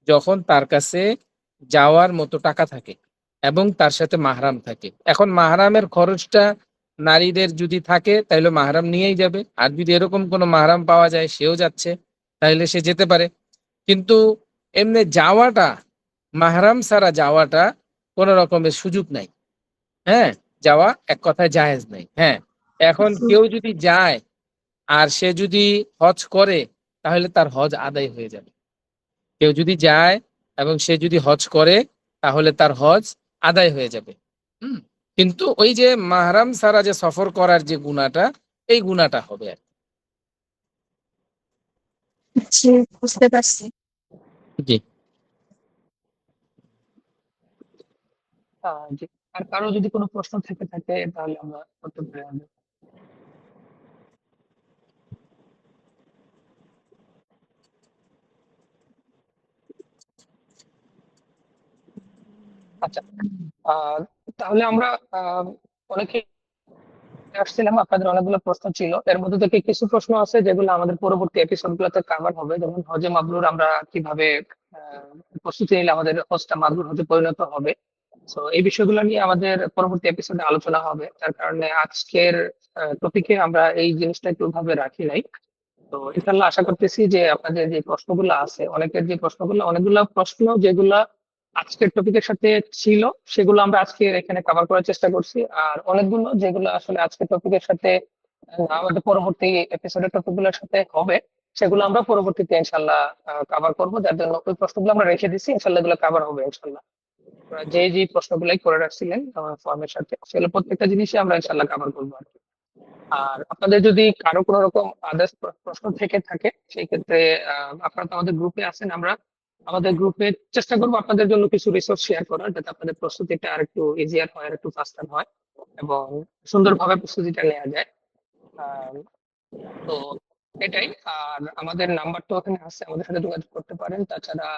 যখন তার কাছে যাওয়ার মতো টাকা থাকে এবং তার সাথে মাহরাম থাকে। এখন মাহরামের খরচটা নারীদের যদি থাকে তাহলে মাহরাম নিয়েই যাবে, আর যদি এরকম কোনো মাহরাম পাওয়া যায় সেও যাচ্ছে, তাহলে সে যেতে পারে। কিন্তু এমনি যাওয়াটা, মাহরাম ছাড়া যাওয়াটা কোনো রকমের সুযোগ নাই। হ্যাঁ, যাওয়া এক কথায় জায়েজ নাই। হ্যাঁ, এখন কেউ যদি যায় আর সে যদি হজ করে তাহলে তার হজ আদায় হয়ে যাবে। কেউ যদি যায় এবং সে যদি হজ করে তাহলে তার হজ আদায় হয়ে যাবে। হুম, কিন্তু ওই যে মাহরাম ছাড়া যে সফর করার যে গুনাহটা, এই গুনাহটা হবে আর জি, বুঝতে পারছি। কি। জি। জি, আর কারো যদি কোনো প্রশ্ন থেকে থাকে তাহলে আমরা করতে পারি আমাদের। আচ্ছা, আহ তাহলে আমরা অনেকে আসছিলাম, আপনাদের অনেকগুলো প্রশ্ন ছিল, এর মধ্যে থেকে কিছু প্রশ্ন আছে যেগুলো আমাদের পরবর্তী এপিসোড গুলোতে কাভার হবে, যেমন হজে মাবরুর আমরা কিভাবে আহ, প্রস্তুতি নিলে আমাদের হজটা মাবরুর হজে পরিণত হবে। তো এই বিষয়গুলো নিয়ে আমাদের পরবর্তী এপিসোডে আলোচনা হবে, যার কারণে আজকের টপিকে আমরা এই জিনিসটা একটু ভাবে রাখি নাই। তো ইনশাল্লাহ আশা করতেছি যে আপনাদের যে প্রশ্নগুলো আছে, অনেকের যে প্রশ্নগুলো, অনেকগুলো প্রশ্ন যেগুলা আজকের টপিকের সাথে ছিল সেগুলো আমরা আজকে এখানে কভার করার চেষ্টা করছি, আর অনেকগুলো যেগুলো আসলে আজকের টপিকের সাথে আমাদের পরবর্তী এপিসোডের টপিকগুলোর সাথে হবে সেগুলো আমরা পরবর্তীতে ইনশাল্লাহ কভার করবো, যার জন্য ওই প্রশ্নগুলো আমরা রেখে দিচ্ছি, ইনশাল্লাহ এগুলো কভার হবে ইনশাল্লাহ। আপনারা যে প্রশ্নগুলাই করে রাখছিলেন আমার ফর্মের সাথে, সেগুলো প্রত্যেকটা জিনিসই আমরা ইনশাল্লাহ কভার করবো আর কি। আর আপনাদের যদি কারো কোনো রকম আদার্স প্রশ্ন থেকে থাকে, সেই ক্ষেত্রে আপনারা তো আমাদের গ্রুপে আছেন, আমরা আমাদের গ্রুপে চেষ্টা করবো আপনাদের জন্য কিছু রিসোর্স শেয়ার করার, যাতে আপনাদের প্রস্তুতিটা আর একটু ইজিয়ার হয়, আর একটু ফাস্টার হয়, এবং সুন্দরভাবে প্রস্তুতিটা নেওয়া যায়। আহ, তো এটাই। আর আমাদের নাম্বার তো ওখানে আছে, আমাদের সাথে যোগাযোগ করতে পারেন। তাছাড়া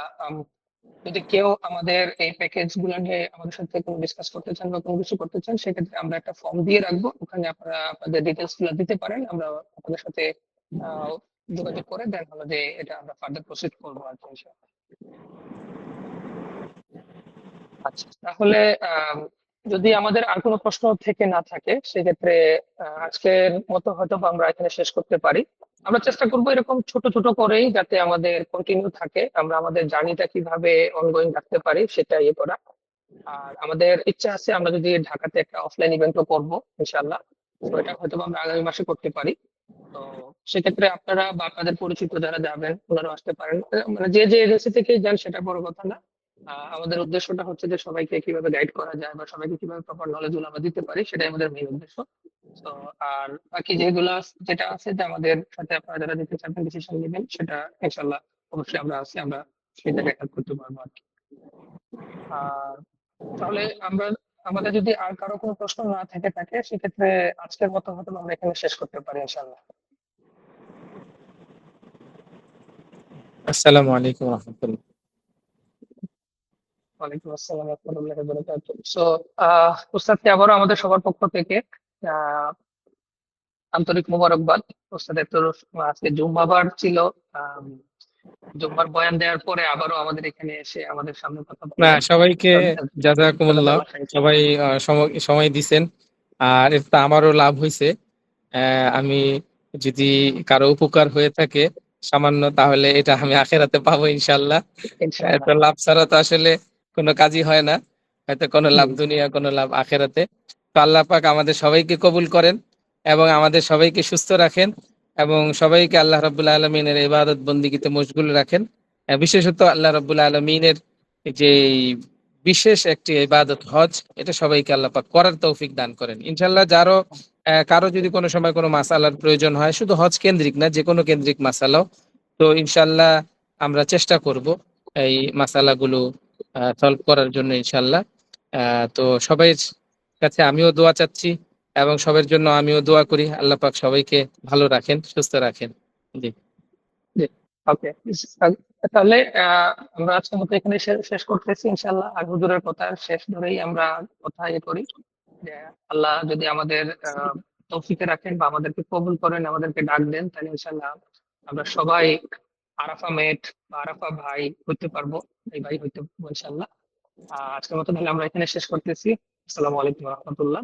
যদি কেউ আমাদের এই প্যাকেজ গুলো নিয়ে আমাদের সাথে কোনো ডিসকাস করতে চান বা কোনো কিছু করতে চান, সেক্ষেত্রে আমরা একটা ফর্ম দিয়ে রাখবো, ওখানে আপনারা আপনাদের ডিটেলস গুলো দিতে পারেন, আমরা আপনাদের সাথে আহ, যোগাযোগ করে দেন হলো যে এটা আমরা ফার্দার প্রসিড করবো আর কি ইনশাআল্লাহ। আচ্ছা, তাহলে যদি আমাদের আর কোনো প্রশ্ন থেকে না থাকে, সেক্ষেত্রে আজকের মতো হয়তো বা আমরা এখানে শেষ করতে পারি। আমরা চেষ্টা করবো এরকম ছোট ছোট করেই, যাতে আমাদের কন্টিনিউ থাকে, আমরা আমাদের জার্নিটা কিভাবে অনগোয়িং রাখতে পারি সেটা ইয়ে করা। আর আমাদের ইচ্ছা আছে আমরা যদি ঢাকাতে একটা অফলাইন ইভেন্টও করবো ইনশাল্লাহ, তো এটা হয়তো বা আমরা আগামী মাসে করতে পারি। তো সেক্ষেত্রে আপনারা বা আপনাদের পরিচিত যারা যাবেন ওনারাও আসতে পারেন। মানে যে এজেন্সি থেকে যান সেটা বড় কথা না, আমাদের উদ্দেশ্যটা হচ্ছে যে সবাইকে কিভাবে গাইড করা যায় বা সবাইকে কিভাবে প্রপার নলেজ গুলো আমরা দিতে পারি, সেটাই আমাদের মেইন উদ্দেশ্য। তো আর বাকি যেটা আছে যে আমাদের সাথে আপনারা যারা যেতে চান, ডিসিশন নেবেন, সেটা ইনশাল্লাহ অবশ্যই আমরা আছি, আমরা সেই জায়গায় হেল্প করতে পারবো আর কি। আর তাহলে আমাদের যদি আর কারো কোনো প্রশ্ন না থেকে থাকে, সেক্ষেত্রে আজকের মতো হয়তো আমরা এখানে শেষ করতে পারি ইনশাল্লাহ। আসসালামু আলাইকুম রহমতুল্লাহ। ওয়ালাইকুম আসসালাম ওয়া রাহমাতুল্লাহি ওয়া বারাকাতুহু। সো উস্তাদকে আবারও আমাদের সবার পক্ষ থেকে আহ আন্তরিক মোবারকবাদ। উস্তাদের তো আজকে জুম্মাবার ছিল, আম, জুম্মার বয়ান দেওয়ার পরে আবারও আমাদের এখানে এসে আমাদের সামনে কথা না, বললেন। সবাইকে জাযাকুমুল্লাহ, জাযাকাল্লাহ খাইর। সবাই সময় দিছেন। আর এটা আমারও লাভ হয়েছে। আমি যদি কারো উপকার হয়ে থাকে সামান্য, তাহলে এটা আমি আখেরাতে পাবো ইনশাল্লাহ। ইনশাআল্লাহ। তো লাভ ছাড়া তো আসলে কোনো কাজই হয় না, হয়তো কোনো লাভ জি, দুনিয়া, কোনো লাভ আখেরাতে। তো আল্লাহ পাক আমাদের সবাইকে কবুল করেন এবং আমাদের সবাইকে সুস্থ রাখেন এবং সবাইকে আল্লাহ রাব্বুল আলামিনের ইবাদত বন্দিগিতে মশগুল রাখেন। বিশেষত আল্লাহ রাব্বুল আলামিনের যে বিশেষ একটি ইবাদত হজ, এটা সবাইকে আল্লাহ পাক করার তৌফিক দান করেন ইনশাল্লাহ। কারো যদি কোনো সময় কোনো মাসালার প্রয়োজন হয়, শুধু হজ কেন্দ্রিক না, যে কোনো কেন্দ্রিক মাসালাও, তো ইনশাল্লাহ আমরা চেষ্টা করব এই মাসালাগুলো সলভ করার জন্য ইনশাল্লাহ। তো সবাই কাছে আমিও দোয়া চাচ্ছি এবং সবার জন্য আমিও দোয়া করি, আল্লাহ পাক সবাইকে ভালো রাখেন, সুস্থ রাখেন। জি। জি। ওকে। তাহলে আমরা আজকের মতো এখানে শেষ করতেছি ইনশাআল্লাহ। আর হুজুরের কথা শেষ ধরেই আমরা কথা ইয়ে করি যে আল্লাহ যদি আমাদের তৌফিকে রাখেন বা আমাদেরকে কবুল করেন, আমাদেরকে ডাক দেন, তাহলে ইনশাআল্লাহ আমরা সবাই আরাফা মেট বা আরাফা ভাই হতে পারবো, এই ভাই হইতে পারবো ইনশাআল্লাহ। আজকের মতো তাহলে আমরা এখানে শেষ করতেছি। আসসালামু আলাইকুম ওয়া রাহমাতুল্লাহ।